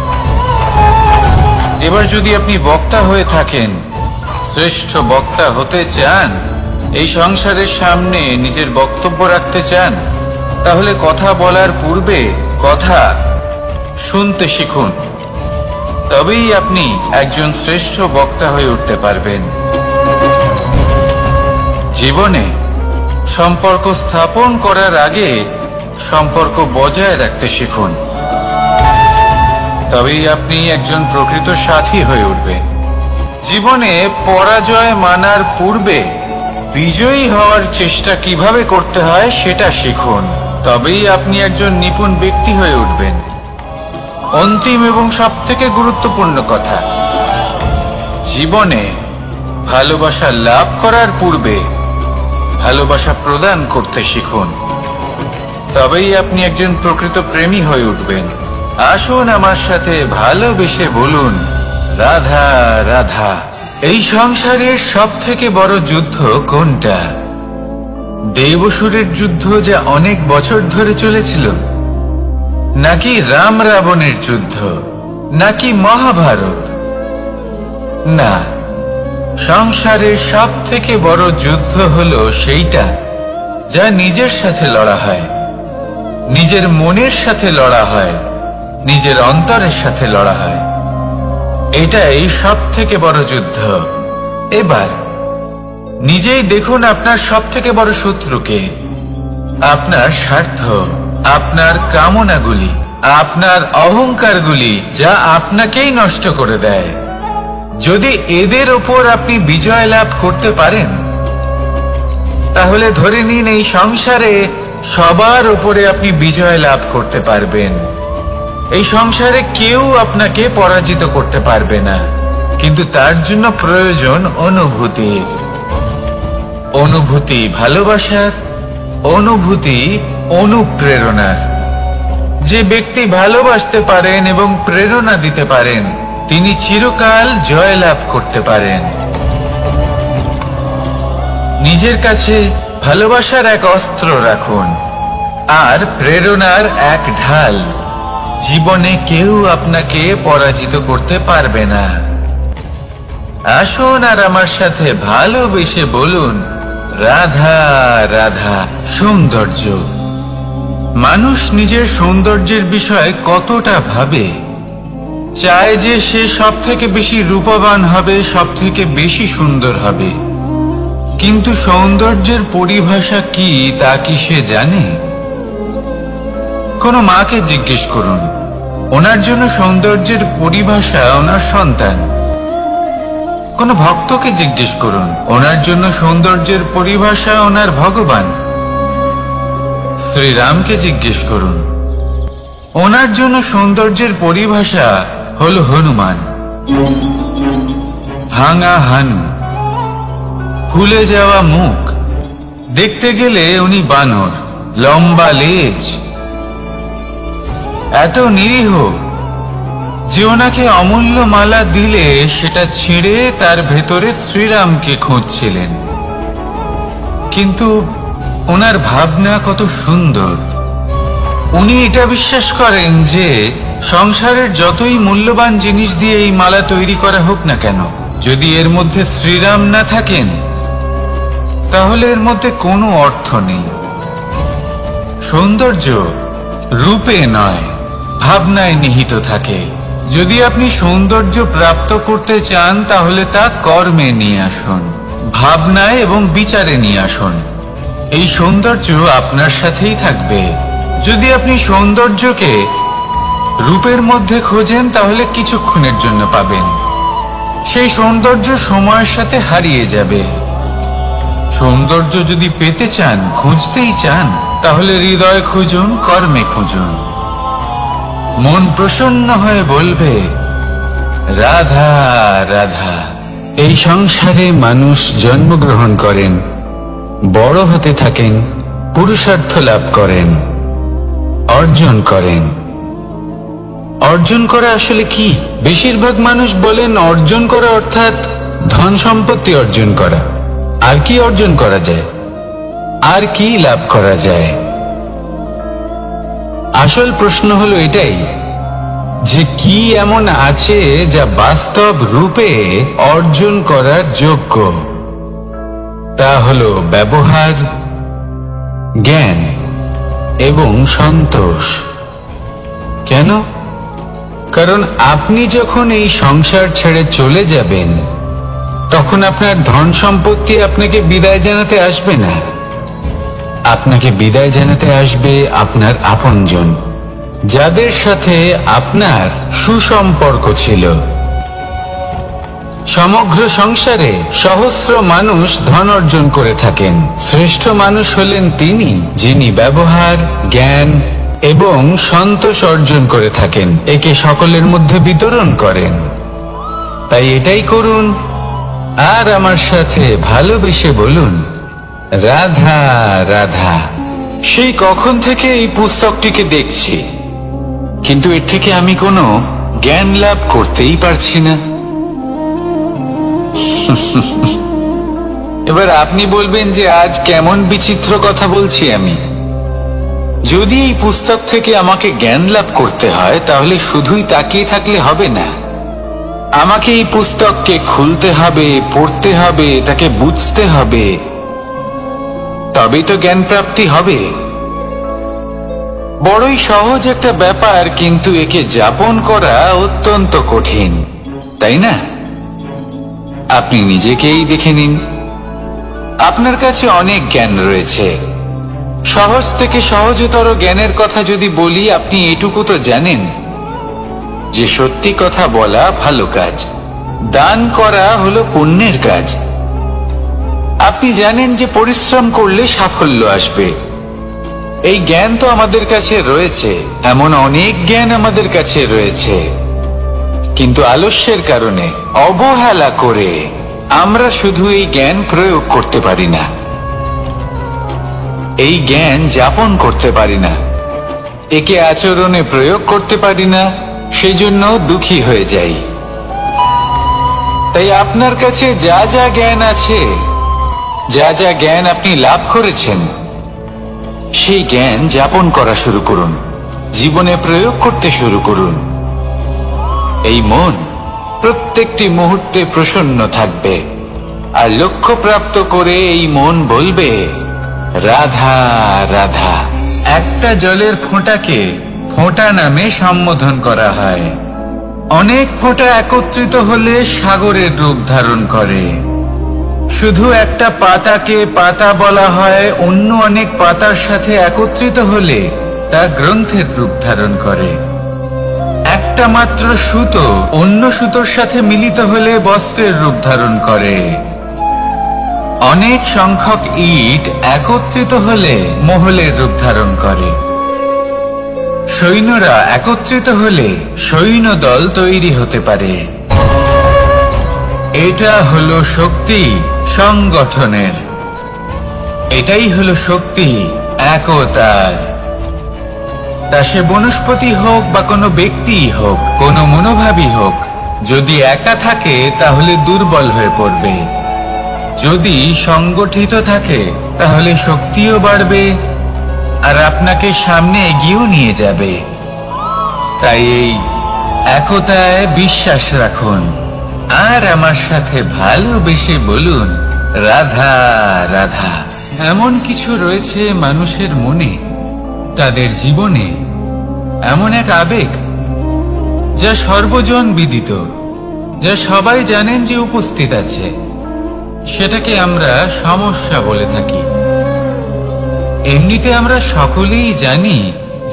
এবার যদি আপনি বক্তা হয়ে থাকেন, শ্রেষ্ঠ বক্তা হতে চান, এই সংসারের সামনে নিজের বক্তব্য রাখতে চান, তাহলে কথা বলার পূর্বে কথা শুনতে শিখুন। তবেই আপনি একজন শ্রেষ্ঠ বক্তা হয়ে উঠতে পারবেন। জীবনে সম্পর্ক স্থাপন করার আগে সম্পর্ক বজায় রাখতে শিখুন। তবেই আপনি একজন প্রকৃত সাথী হয়ে উঠবেন। জীবনে পরাজয় মানার পূর্বে বিজয়ী হওয়ার চেষ্টা কিভাবে করতে হয় সেটা শিখুন। তবেই আপনি একজন নিপুণ ব্যক্তি হয়ে উঠবেন। অন্তিম এবং সবথেকে গুরুত্বপূর্ণ কথা, জীবনে ভালোবাসা লাভ করার পূর্বে ভালোবাসা প্রদান করতে শিখুন। তবেই আপনি একজন প্রকৃত প্রেমী হয়ে উঠবেন। আসুন আমার সাথে ভালোবেসে বলুন, রাধা রাধা। এই সংসারের সবথেকে বড় যুদ্ধ কোনটা? দেবসুরের যুদ্ধ যা অনেক বছর ধরে চলেছিল, নাকি রাম রাবণের যুদ্ধ, নাকি মহাভারত? না, সংসারের সবথেকে বড় যুদ্ধ হলো সেইটা যা নিজের সাথে লড়া হয়, নিজের মনের সাথে লড়া হয়, নিজের অন্তরের সাথে লড়া হয়। এটাই সবথেকে বড় যুদ্ধ। এবার নিজেই দেখুন আপনার সবথেকে বড় শত্রুকে। আপনার স্বার্থ, আপনার কামনাগুলি, আপনার অহংকারগুলি, যা আপনাকেই নষ্ট করে দেয়। যদি এদের ওপর আপনি বিজয় লাভ করতে পারেন, তাহলে ধরে নিন এই সংসারে সবার উপরে আপনি বিজয় লাভ করতে পারবেন। এই সংসারে কেউ আপনাকে পরাজিত করতে পারবে না, কিন্তু তার জন্য প্রয়োজন অনুভূতির। অনুভূতি ভালোবাসার, অনুভূতি অনুপ্রেরণার। যে ব্যক্তি ভালোবাসতে পারেন এবং প্রেরণা দিতে পারেন, তিনি চিরকাল জয় লাভ করতে পারেন। নিজের কাছে ভালোবাসার এক অস্ত্র রাখুন আর প্রেরণার এক ঢাল। জীবনে কেউ আপনাকে পরাজিত করতে পারবে না। আসুন আর আমার সাথে ভালোবেসে বলুন, রাধা রাধা। সৌন্দর্য। মানুষ নিজের সৌন্দর্যের বিষয়ে কতটা ভাবে, চায় যে সে সব থেকে বেশি রূপবান হবে, সব থেকে বেশি সুন্দর হবে। কিন্তু সৌন্দর্যের পরিভাষা কি তা কি সে জানে? কোনো মাকে জিজ্ঞেস করুন, ওনার জন্য সৌন্দর্যের পরিভাষা ওনার সন্তান। কোনো ভক্তকে জিজ্ঞেস করুন, ওনার জন্য সৌন্দর্যের পরিভাষা ওনার ভগবান। শ্রীরামকে জিজ্ঞেস করুন, ওনার জন্য সৌন্দর্যের পরিভাষা হল হনুমান। ভাঙা হানু, ফুলে যাওয়া মুখ, দেখতে গেলে উনি বানর, লম্বা লেজ। এত নিরীহ যে ওনাকে অমূল্য মালা দিলে সেটা ছিঁড়ে তার ভেতরে শ্রীরামকে খুঁজছিলেন। কিন্তু ওনার ভাবনা কত সুন্দর। উনি এটা বিশ্বাস করেন যে সংসারের যতই মূল্যবান জিনিস দিয়ে এই মালা তৈরি করা হোক না কেন, যদি এর মধ্যে শ্রীরাম না থাকেন তাহলে এর মধ্যে কোনো অর্থ নেই। সৌন্দর্য রূপে নয়, ভাবনায় নিহিত থাকে। যদি আপনি সৌন্দর্য প্রাপ্ত করতে চান তাহলে তা কর্মে নিয়ে আসুন, ভাবনায় এবং বিচারে নিয়ে আসুন। এই সৌন্দর্য আপনার সাথেই থাকবে। যদি আপনি সৌন্দর্যকে রূপের মধ্যে খোঁজেন তাহলে কিছুক্ষণের জন্য পাবেন, সেই সৌন্দর্য সময়ের সাথে হারিয়ে যাবে। সৌন্দর্য যদি পেতে চান, খুঁজতেই চান, তাহলে হৃদয় খুঁজুন, কর্মে খুঁজুন। মন প্রসন্ন হয়ে বলবে রাধা রাধা। এই সংসারে মানুষ জন্মগ্রহণ করেন, বড় হতে থাকেন, পুরুষার্থ লাভ করেন, অর্জন করেন। অর্জন করা আসলে কি? বেশিরভাগ মানুষ বলেন অর্জন করা অর্থাৎ ধন সম্পত্তি অর্জন করা। আর কি অর্জন করা যায়? আর কি লাভ করা যায়? আসল প্রশ্ন হলো এটাই যে কি এমন আছে যা বাস্তব রূপে অর্জন করার যোগ্য। তা হলো ব্যবহার, জ্ঞান এবং সন্তোষ। কেন? কারণ আপনি যখন এই সংসার ছেড়ে চলে যাবেন তখন আপনার ধন সম্পত্তি আপনাকে বিদায় জানাতে আসবে না। আপনাকে বিদায় জানাতে আসবে আপনার আপনজন, যাদের সাথে আপনার সুসম্পর্ক ছিল। সমগ্র সংসারে সহস্র মানুষ ধন অর্জন করে থাকেন। শ্রেষ্ঠ মানুষ হলেন তিনি যিনি ব্যবহার, জ্ঞান এবং সন্তোষ অর্জন করে থাকেন, একে সকলের মধ্যে বিতরণ করেন। তাই এটাই করুন আর আমার সাথে ভালোবেসে বলুন রাধা রাধা। সেই কখন থেকে এই পুস্তকটিকে দেখছি, কিন্তু এর থেকে আমি কোনো জ্ঞান লাভ করতেই পারছি না। এবার আপনি বলবেন যে আজ কেমন বিচিত্র কথা বলছি আমি। যদি এই পুস্তক থেকে আমাকে জ্ঞান লাভ করতে হয় তাহলে শুধুই তাকিয়ে থাকলে হবে না। আমাকে এই পুস্তককে খুলতে হবে, পড়তে হবে, তাকে বুঝতে হবে, তবেই তো জ্ঞান প্রাপ্তি হবে। বড়ই সহজ একটা ব্যাপার, কিন্তু একে যাপন করা অত্যন্ত কঠিন, তাই না? আপনি নিজেকেই দেখে নিন। আপনার কাছে অনেক জ্ঞান রয়েছে। সহজ থেকে সহজতর জ্ঞানের কথা যদি বলি, আপনি এটুকু তো জানেন যে সত্যি কথা বলা ভালো কাজ, দান করা হলো পুণ্যের কাজ। আপনি জানেন যে পরিশ্রম করলে সাফল্য আসবে। এই জ্ঞান তো আমাদের কাছে রয়েছে, এমন অনেক জ্ঞান আমাদের কাছে রয়েছে, কিন্তু আলস্যের কারণে, অবহেলা করে আমরা শুধু এই জ্ঞান প্রয়োগ করতে পারি না, এই জ্ঞান যাপন করতে পারি না, একে আচরণে প্রয়োগ করতে পারি না, সেজন্য দুঃখী হয়ে যাই। তাই আপনার কাছে যা যা জ্ঞান আছে, যা যা জ্ঞান আপনি লাভ করেছেন, সেই জ্ঞান যাপন করা শুরু করুন, জীবনে প্রয়োগ করতে শুরু করুন। এই মন প্রত্যেকটি মুহূর্তে প্রসন্ন থাকবে, আর লক্ষ্য প্রাপ্ত করে এই মন বলবে রাধা রাধা। একটা জলের ফোঁটাকে ফোঁটা নামে সম্বোধন করা হয়। অনেক ফোঁটা একত্রিত হলে সাগরের রূপ ধারণ করে। শুধু একটা পাতাকে পাতা বলা হয়, অন্য অনেক পাতার সাথে একত্রিত হলে তা গ্রন্থের রূপ ধারণ করে। একটা মাত্র সুতো অন্য সুতোর সাথে মিলিত হলে বস্ত্রের রূপ ধারণ করে। অনেক সংখ্যক ইট একত্রিত হলে মহলের রূপ ধারণ করে। সৈন্যরা একত্রিত হলে সৈন্যদল তৈরি হতে পারে। এটা হলো শক্তি সংগঠনের, এটাই হলো শক্তি একতার। তা সে বনস্পতি হোক বা কোনো ব্যক্তি হোক, কোনো মনোভাবই হোক, যদি একা থাকে তাহলে দুর্বল হয়ে পড়বে। যদি সংগঠিত থাকে তাহলে শক্তিও বাড়বে আর আপনাকে সামনে এগিয়েও নিয়ে যাবে। তাই এই একতায় বিশ্বাস রাখুন আর আমার সাথে ভালোবেসে বলুন রাধা রাধা। এমন কিছু রয়েছে মানুষের মনে, তাদের জীবনে, এমন এক আবেগ যা সর্বজন বিদিত, যা সবাই জানেন যে উপস্থিত আছে। সেটাকে আমরা সমস্যা বলে থাকি। এমনিতে আমরা সকলেই জানি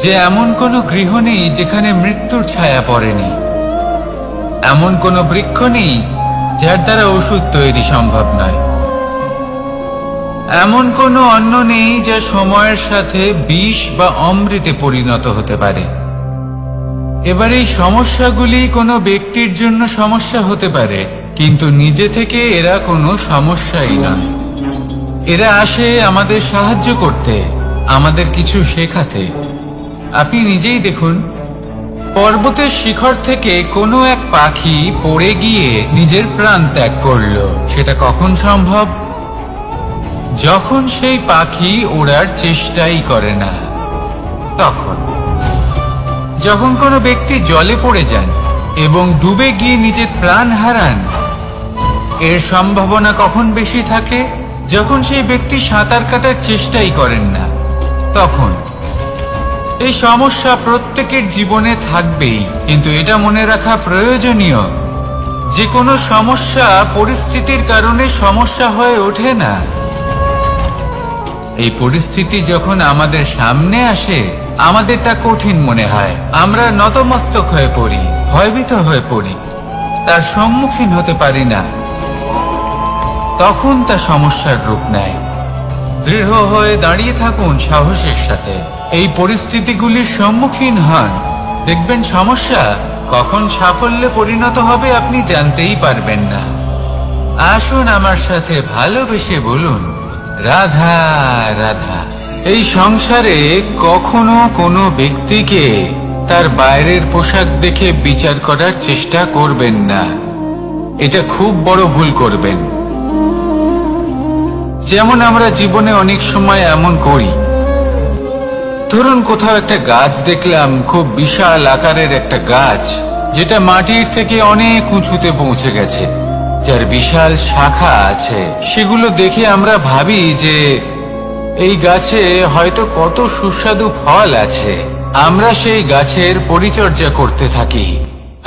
যে এমন কোনো গৃহ নেই যেখানে মৃত্যুর ছায়া পড়েনি, এমন কোনো বৃক্ষ নেই যার দ্বারা ওষুধ তৈরি সম্ভব নয়, এমন কোনো অন্ন নেই যা সময়ের সাথে বিষ বা অমৃতে পরিণত হতে পারে। এবার এই সমস্যাগুলি কোনো ব্যক্তির জন্য সমস্যা হতে পারে, কিন্তু নিজে থেকে এরা কোনো সমস্যাই নয়। এরা আসে আমাদের সাহায্য করতে, আমাদের কিছু শেখাতে। আপনি নিজেই দেখুন, পর্বতের শিখর থেকে কোনো এক পাখি পড়ে গিয়ে নিজের প্রাণ ত্যাগ করলো। সেটা কখন সম্ভব? যখন সেই পাখি ওড়ার চেষ্টাই করে না। তখন যখন কোনো ব্যক্তি জলে পড়ে যান এবং ডুবে গিয়ে নিজের প্রাণ হারান, এর সম্ভাবনা কখন বেশি থাকে? যখন সেই ব্যক্তি সাঁতার কাটার চেষ্টাই করেন না। তখন এই সমস্যা প্রত্যেকের জীবনে থাকবেই, কিন্তু এটা মনে রাখা প্রয়োজনীয় যে কোনো সমস্যা পরিস্থিতির কারণে সমস্যা হয়ে ওঠে না। এই পরিস্থিতি যখন আমাদের সামনে আসে, আমাদের তা কঠিন মনে হয়, আমরা নতমস্তক হয়ে পড়ি, ভয়ভীত হয়ে পড়ি, তার সম্মুখীন হতে পারি না। তখন তা সমস্যার রূপ নেয়। দৃঢ় হয়ে দাঁড়িয়ে থাকুন সাহসের সাথে, এই পরিস্থিতিগুলির সম্মুখীন হন। দেখবেন সমস্যা কখন সাফল্যে পরিণত হবে আপনি জানতেই পারবেন না। আসুন আমার সাথে ভালোবেসে বলুন, রাধা রাধা। এই সংসারে কখনো কোনো ব্যক্তিকে তার বাইরের পোশাক দেখে বিচার করার চেষ্টা করবেন না। এটা খুব বড় ভুল করবেন। যেমন আমরা জীবনে অনেক সময় এমন করি, ধরুন কোথাও একটা গাছ দেখলাম, খুব বিশাল আকারের একটা গাছ, যেটা মাটির থেকে অনেক উঁচুতে পৌঁছে গেছে, যার বিশাল শাখা আছে। সেগুলো দেখে আমরা ভাবি যে এই গাছে হয়তো কত সুস্বাদু ফল আছে। আমরা সেই গাছের পরিচর্যা করতে থাকি।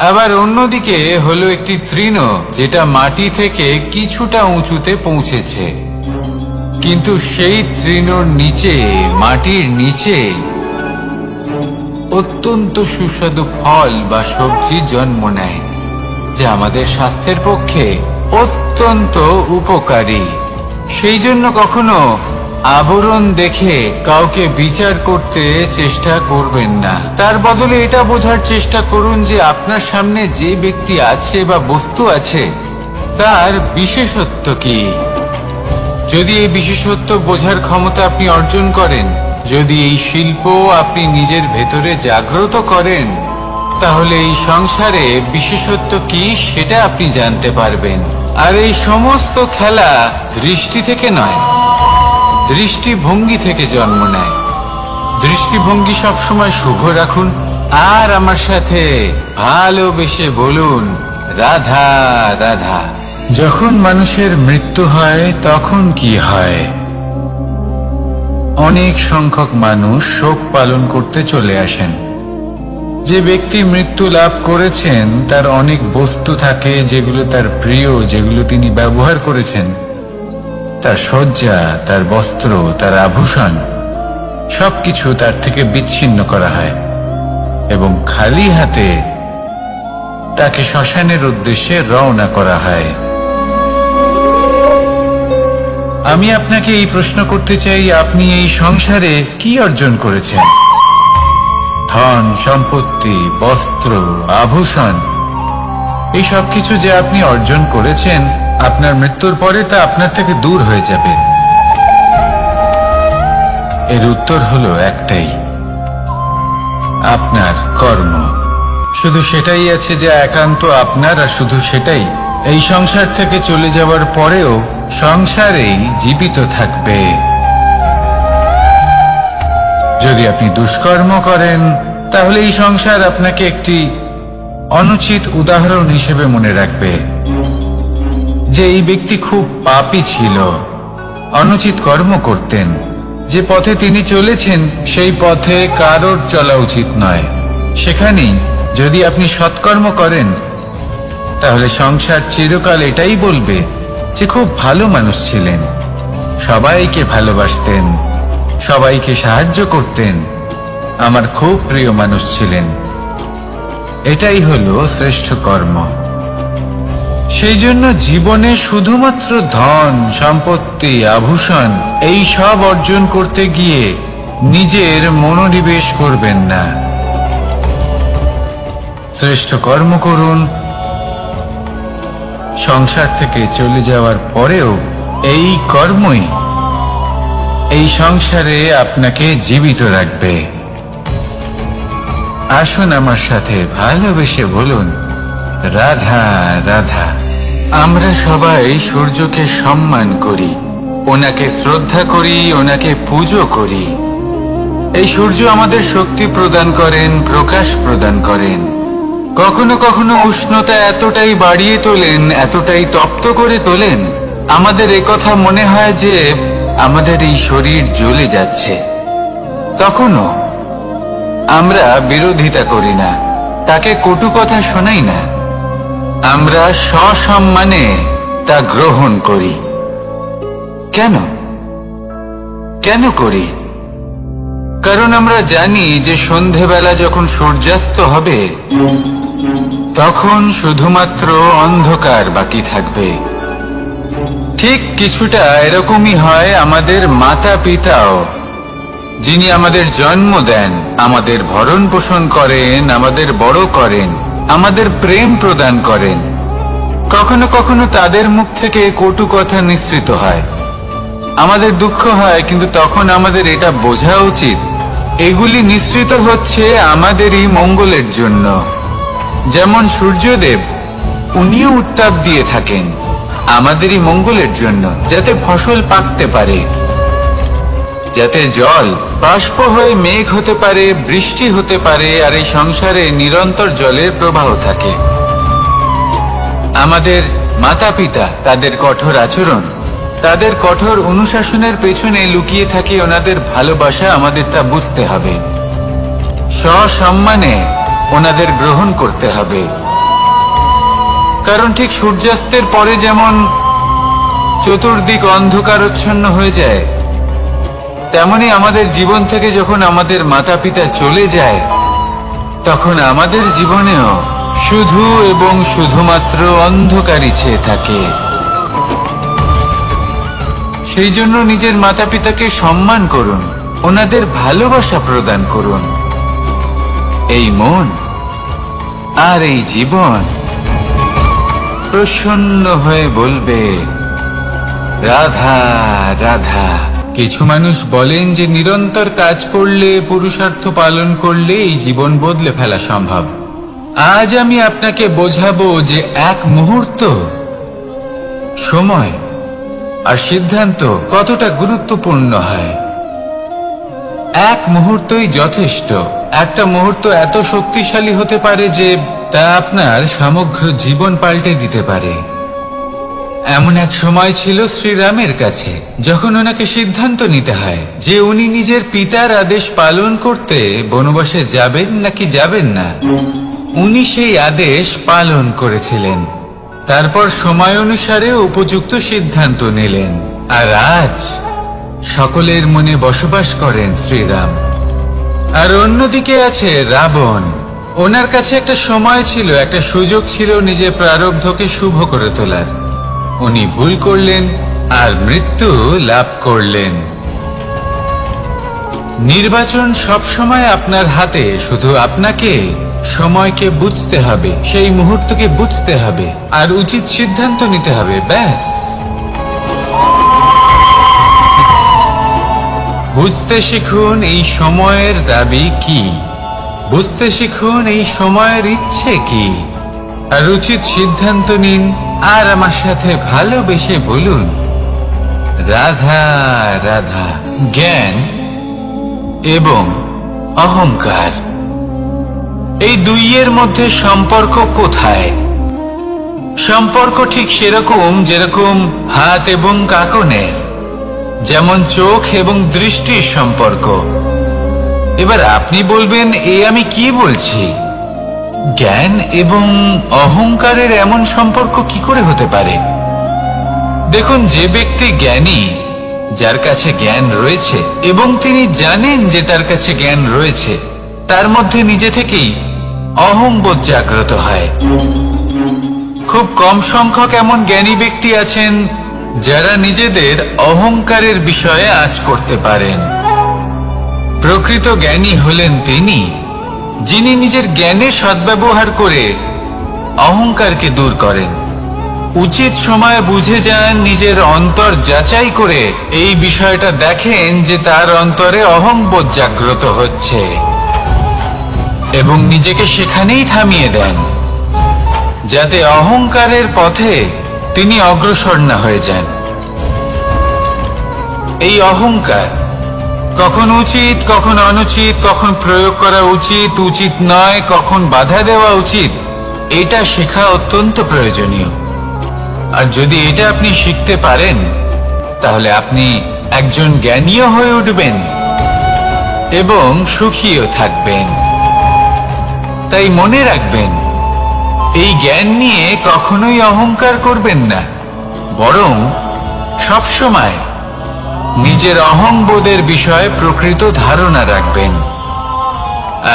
আবার অন্যদিকে হলো একটি তৃণ, যেটা মাটি থেকে কিছুটা উঁচুতে পৌঁছেছে, কিন্তু সেই তৃণর নিচে, মাটির নিচে অত্যন্ত সুস্বাদু ফল বা সবজি জন্ম নেয়, যা আমাদের স্বাস্থ্যের পক্ষে অত্যন্ত উপকারী। সেই জন্য কখনো আবরণ দেখে কাউকে বিচার করতে চেষ্টা করবেন না। তার বদলে এটা বোঝার চেষ্টা করুন যে আপনার সামনে যে ব্যক্তি আছে বা বস্তু আছে, তার বিশেষত্ব কি। যদি এই বিশেষত্ব বোঝার ক্ষমতা আপনি অর্জন করেন, যদি এই শিল্প আপনি নিজের ভেতরে জাগ্রত করেন, তাহলে এই সংসারে বিশেষত্ব কি সেটা আপনি জানতে পারবেন। আর এই সমস্ত খেলা দৃষ্টি থেকে নয়, দৃষ্টিভঙ্গি থেকে জন্ম নেয়। দৃষ্টিভঙ্গি সবসময় শুভ রাখুন, আর আমার সাথে ভালোবেসে বলুন, রাধা রাধা। যখন মানুষের মৃত্যু হয় তখন কি হয়? অনেক সংখ্যক মানুষ শোক পালন করতে চলে আসেন। যে ব্যক্তি মৃত্যু লাভ করেছেন তার অনেক বস্তু থাকে যেগুলো তার প্রিয়, যেগুলো তিনি ব্যবহার করেছেন। তার শয্যা, তার বস্ত্র, তার আভূষণ সবকিছু তার থেকে বিচ্ছিন্ন করা হয় এবং খালি হাতে তাকে শ্মশানের উদ্দেশ্যে রওনা করা হয়। আমি আপনাকে এই প্রশ্ন করতে চাই, আপনি এই সংসারে কি অর্জন করেছেন? ধন সম্পত্তি, বস্ত্র, আভূষণ, এই সব কিছু যে আপনি অর্জন করেছেন, আপনার মৃত্যুর পরে তা আপনার থেকে দূর হয়ে যাবে। এর উত্তর হলো একটাই, আপনার কর্ম। শুধু সেটাই আছে যা একান্ত আপনার, আর শুধু সেটাই এই সংসার থেকে চলে যাওয়ার পরেও সংসারেই জীবিত থাকবে। যদি আপনি দুষ্কর্ম করেন, তাহলে এই সংসার আপনাকে একটি অনুচিত উদাহরণ হিসেবে মনে রাখবে। যে এই ব্যক্তি খুব পাপী ছিল, অনুচিত কর্ম করতেন। যে পথে তিনি চলেছেন সেই পথে কারোর চলা উচিত নয়। সেখানেই যদি আপনি সৎকর্ম করেন, তাহলে সংসার চিরকাল এটাই বলবে যে খুব ভালো মানুষ ছিলেন, সবাইকে ভালোবাসতেন, সবাইকে সাহায্য করতেন, আমার খুব প্রিয় মানুষ ছিলেন। এটাই হলো শ্রেষ্ঠ কর্ম। সেই জন্য জীবনে শুধুমাত্র ধন সম্পত্তি আভূষণ এই সব অর্জন করতে গিয়ে নিজের মনোনিবেশ করবেন না। শ্রেষ্ঠ কর্ম করুন। সংসার থেকে চলে যাওয়ার পরেও এই কর্মই এই সংসারে আপনাকে জীবিত রাখবে। আসুন আমার সাথে ভালোবেসে বলুন, রাধা রাধা। আমরা সবাই সূর্যকে সম্মান করি, ওনাকে শ্রদ্ধা করি, ওনাকে পুজো করি। এই সূর্য আমাদের শক্তি প্রদান করেন, প্রকাশ প্রদান করেন। কখনো কখনো উষ্ণতা এতটাই বাড়িয়ে তোলেন, এতটাই তপ্ত করে তোলেন, আমাদের একথা মনে হয় যে আমাদের এই শরীর জ্বলে যাচ্ছে। তখনও আমরা বিরোধিতা করি না, তাকে কটু কথা শোনাই না, আমরা সসম্মানে তা গ্রহণ করি। কেন কেন করি? কারণ আমরা জানি যে সন্ধেবেলা যখন সূর্যাস্ত হবে তখন শুধুমাত্র অন্ধকার বাকি থাকবে। ঠিক কিছুটা এরকমই হয় আমাদের মাতা পিতাও, যিনি আমাদের জন্ম দেন, আমাদের ভরণ পোষণ করেন, আমাদের বড় করেন, আমাদের প্রেম প্রদান করেন। কখনো কখনো তাদের মুখ থেকে কটু কথা নিঃসৃত হয়, আমাদের দুঃখ হয়, কিন্তু তখন আমাদের এটা বোঝা উচিত এগুলি নিঃসৃত হচ্ছে আমাদেরই মঙ্গলের জন্য। যেমন সূর্যদেব, উনিও উত্তাপ দিয়ে থাকেন আমাদেরই মঙ্গলের জন্য, যাতে ফসল পাকতে পারে, যাতে জল বাষ্প হয়ে মেঘ হতে পারে, বৃষ্টি হতে পারে, আর এই সংসারে নিরন্তর জলের প্রবাহ থাকে। আমাদের মাতা পিতা, তাদের কঠোর আচরণ, তাদের কঠোর অনুশাসনের পেছনে লুকিয়ে থাকে ওনাদের ভালোবাসা। আমাদের তা বুঝতে হবে, সসম্মানে ওনাদের গ্রহণ করতে হবে। কারণ ঠিক সূর্যাস্তের পরে যেমন চতুর্দিক অন্ধকারচ্ছন্ন হয়ে যায়, তেমনি আমাদের জীবন থেকে যখন আমাদের মাতা পিতা চলে যায়, তখন আমাদের জীবনেও শুধু এবং শুধুমাত্র অন্ধকারই ছেয়ে থাকে। সেই জন্য নিজের মাতা পিতাকে সম্মান করুন, ওনাদের ভালোবাসা প্রদান করুন। এই মন আর এই জীবন প্রসন্ন হয়ে বলবে, রাধা রাধা। কিছু মানুষ বলেন যে নিরন্তর কাজ করলে, পুরুষার্থ পালন করলে এই জীবন বদলে ফেলা সম্ভব। আজ আমি আপনাকে বোঝাবো যে এক মুহূর্ত, সময় আর সিদ্ধান্ত কতটা গুরুত্বপূর্ণ হয়। এক মুহূর্তই যথেষ্ট। একটা মুহূর্ত এত শক্তিশালী হতে পারে যে তা আপনার সমগ্র জীবন পাল্টে দিতে পারে। এমন এক সময় ছিল শ্রীরামের কাছে, যখন ওনাকে সিদ্ধান্ত নিতে হয় যে উনি নিজের পিতার আদেশ পালন করতে বনবাসে যাবেন নাকি যাবেন না। উনি সেই আদেশ পালন করেছিলেন, তারপর সময় অনুসারে উপযুক্ত সিদ্ধান্ত নিলেন। আর আজ সকলের মনে বসবাস করেন শ্রীরাম। আর অন্যদিকে আছে রাবণ। ওনার কাছে একটা সময় ছিল, একটা সুযোগ ছিল নিজের প্রারব্ধকে শুভ করে তোলার। উনি ভুল করলেন আর মৃত্যু লাভ করলেন। নির্বাচন সবসময় আপনার হাতে, শুধু আপনাকে সময়কে বুঝতে হবে, সেই মুহূর্তকে বুঝতে হবে আর উচিত সিদ্ধান্ত নিতে হবে, ব্যাস। বুঝতে শিখুন এই সময়ের দাবি কি, বুঝতে শিখুন এই সময়ের ইচ্ছে কি, আর উচিত সিদ্ধান্ত নিন। আর আমার সাথে ভালোবেসে বলুন, রাধা রাধা। জ্ঞান এবং অহংকার, এই দুইয়ের মধ্যে সম্পর্ক কোথায়? সম্পর্ক ঠিক সেরকম যেরকম হাত এবং কাঁকনের, যেমন চোখ এবং দৃষ্টির সম্পর্ক। এবার আপনি বলবেন, এ আমি কি বলছি? জ্ঞান এবং অহংকারের এমন সম্পর্ক কি করে হতে পারে? দেখুন, যে ব্যক্তি জ্ঞানী, যার কাছে জ্ঞান রয়েছে এবং তিনি জানেন যে তার কাছে জ্ঞান রয়েছে, তার মধ্যে নিজে থেকেই অহংবোধ জাগ্রত হয়। খুব কম সংখ্যক এমন জ্ঞানী ব্যক্তি আছেন যারা নিজেদের অহংকারের বিষয়ে আঁচ করতে পারেন। প্রকৃত জ্ঞানী হলেন তিনি, যিনি নিজের জ্ঞানের সদ্ব্যবহার করে অহংকারকে দূর করেন। উচিত সময় বুঝে যান, নিজের অন্তর যাচাই করে এই বিষয়টা দেখেন যে তার অন্তরে অহংবোধ জাগ্রত হচ্ছে এবং নিজেকে সেখানেই থামিয়ে দেন, যাতে অহংকারের পথে তিনি অগ্রসর না হয়ে যান। এই অহংকার কখন উচিত, কখন অনুচিত, কখন প্রয়োগ করা উচিত, উচিত নয়, কখন বাধা দেওয়া উচিত, এটা শেখা অত্যন্ত প্রয়োজনীয়। আর যদি এটা আপনি শিখতে পারেন, তাহলে আপনি একজন জ্ঞানীও হয়ে উঠবেন এবং সুখীও থাকবেন। তাই মনে রাখবেন, এই জ্ঞান নিয়ে কখনোই অহংকার করবেন না, বরং সবসময় নিজের অহংবোধের বিষয়ে প্রকৃত ধারণা রাখবেন।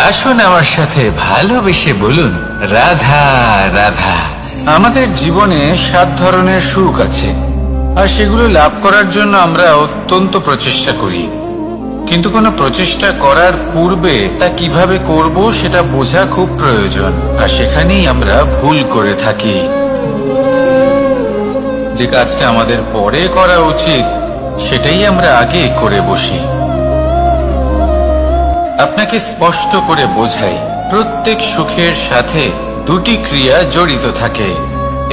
আসুন আমার সাথে ভালোবেসে বলুন, রাধা রাধা। আমাদের জীবনে 7 ধরনের সুখ আছে, আর সেগুলো লাভ করার জন্য আমরা অত্যন্ত প্রচেষ্টা করি। কিন্তু কোনো প্রচেষ্টা করার পূর্বে তা কিভাবে করব সেটা বোঝা খুব প্রয়োজন, আর সেখানেই আমরা ভুল করে থাকি। যে কাজটা আমাদের পরে করা উচিত, সেটাই আমরা আগে করে বসি। আপনাকে স্পষ্ট করে বোঝাই, প্রত্যেক সুখের সাথে 2টি ক্রিয়া জড়িত থাকে।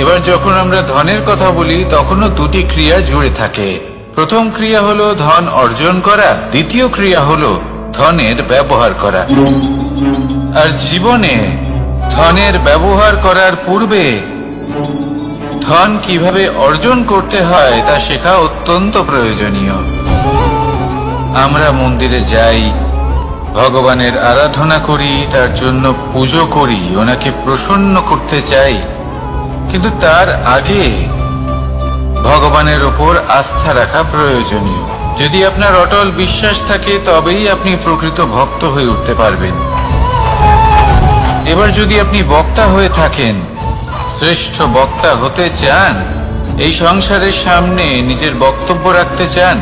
এবার যখন আমরা ধনের কথা বলি, তখনও 2টি ক্রিয়া জুড়ে থাকে। প্রথম ক্রিয়া হলো ধন অর্জন করা, দ্বিতীয় ক্রিয়া হলো ধনের ব্যবহার করা। আর জীবনে ধনের ব্যবহার করার পূর্বে ধন কিভাবে অর্জন করতে হয় তা শেখা অত্যন্ত প্রয়োজনীয়। আমরা মন্দিরে যাই, ভগবানের আরাধনা করি, তার জন্য পুজো করি, ওনাকে প্রসন্ন করতে চাই, কিন্তু তার আগে ভগবানের ওপর আস্থা রাখা প্রয়োজনীয়। যদি আপনার অটল বিশ্বাস থাকে, তবেই আপনি প্রকৃত ভক্ত হয়ে উঠতে পারবেন। এবার যদি আপনি বক্তা হয়ে থাকেন, শ্রেষ্ঠ বক্তা হতে চান, এই সংসারের সামনে নিজের বক্তব্য রাখতে চান,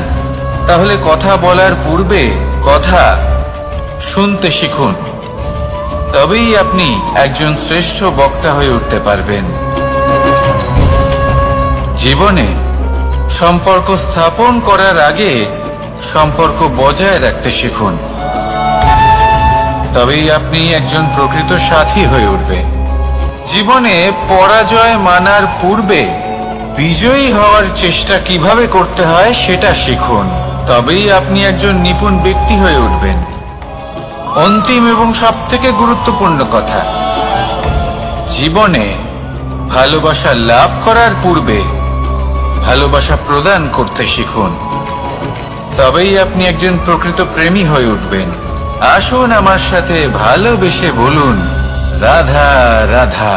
তাহলে কথা বলার পূর্বে কথা শুনতে শিখুন। তবেই আপনি একজন শ্রেষ্ঠ বক্তা হয়ে উঠতে পারবেন। জীবনে সম্পর্ক স্থাপন করার আগে সম্পর্ক বজায় রাখতে শিখুন, তবেই আপনি একজন প্রকৃত সাথী হয়ে উঠবেন। জীবনে পরাজয় মানার পূর্বে বিজয়ী হওয়ার চেষ্টা কিভাবে করতে হয় সেটা শিখুন, তবেই আপনি একজন নিপুণ ব্যক্তি হয়ে উঠবেন। অন্তিম এবং সবথেকে গুরুত্বপূর্ণ কথা, জীবনে ভালোবাসা লাভ করার পূর্বে ভালোবাসা প্রদান করতে শিখুন, তবেই আপনি একজন প্রকৃত প্রেমী হয়ে উঠবেন। আসুন আমার সাথে ভালোবেসে বলুন, রাধা রাধা।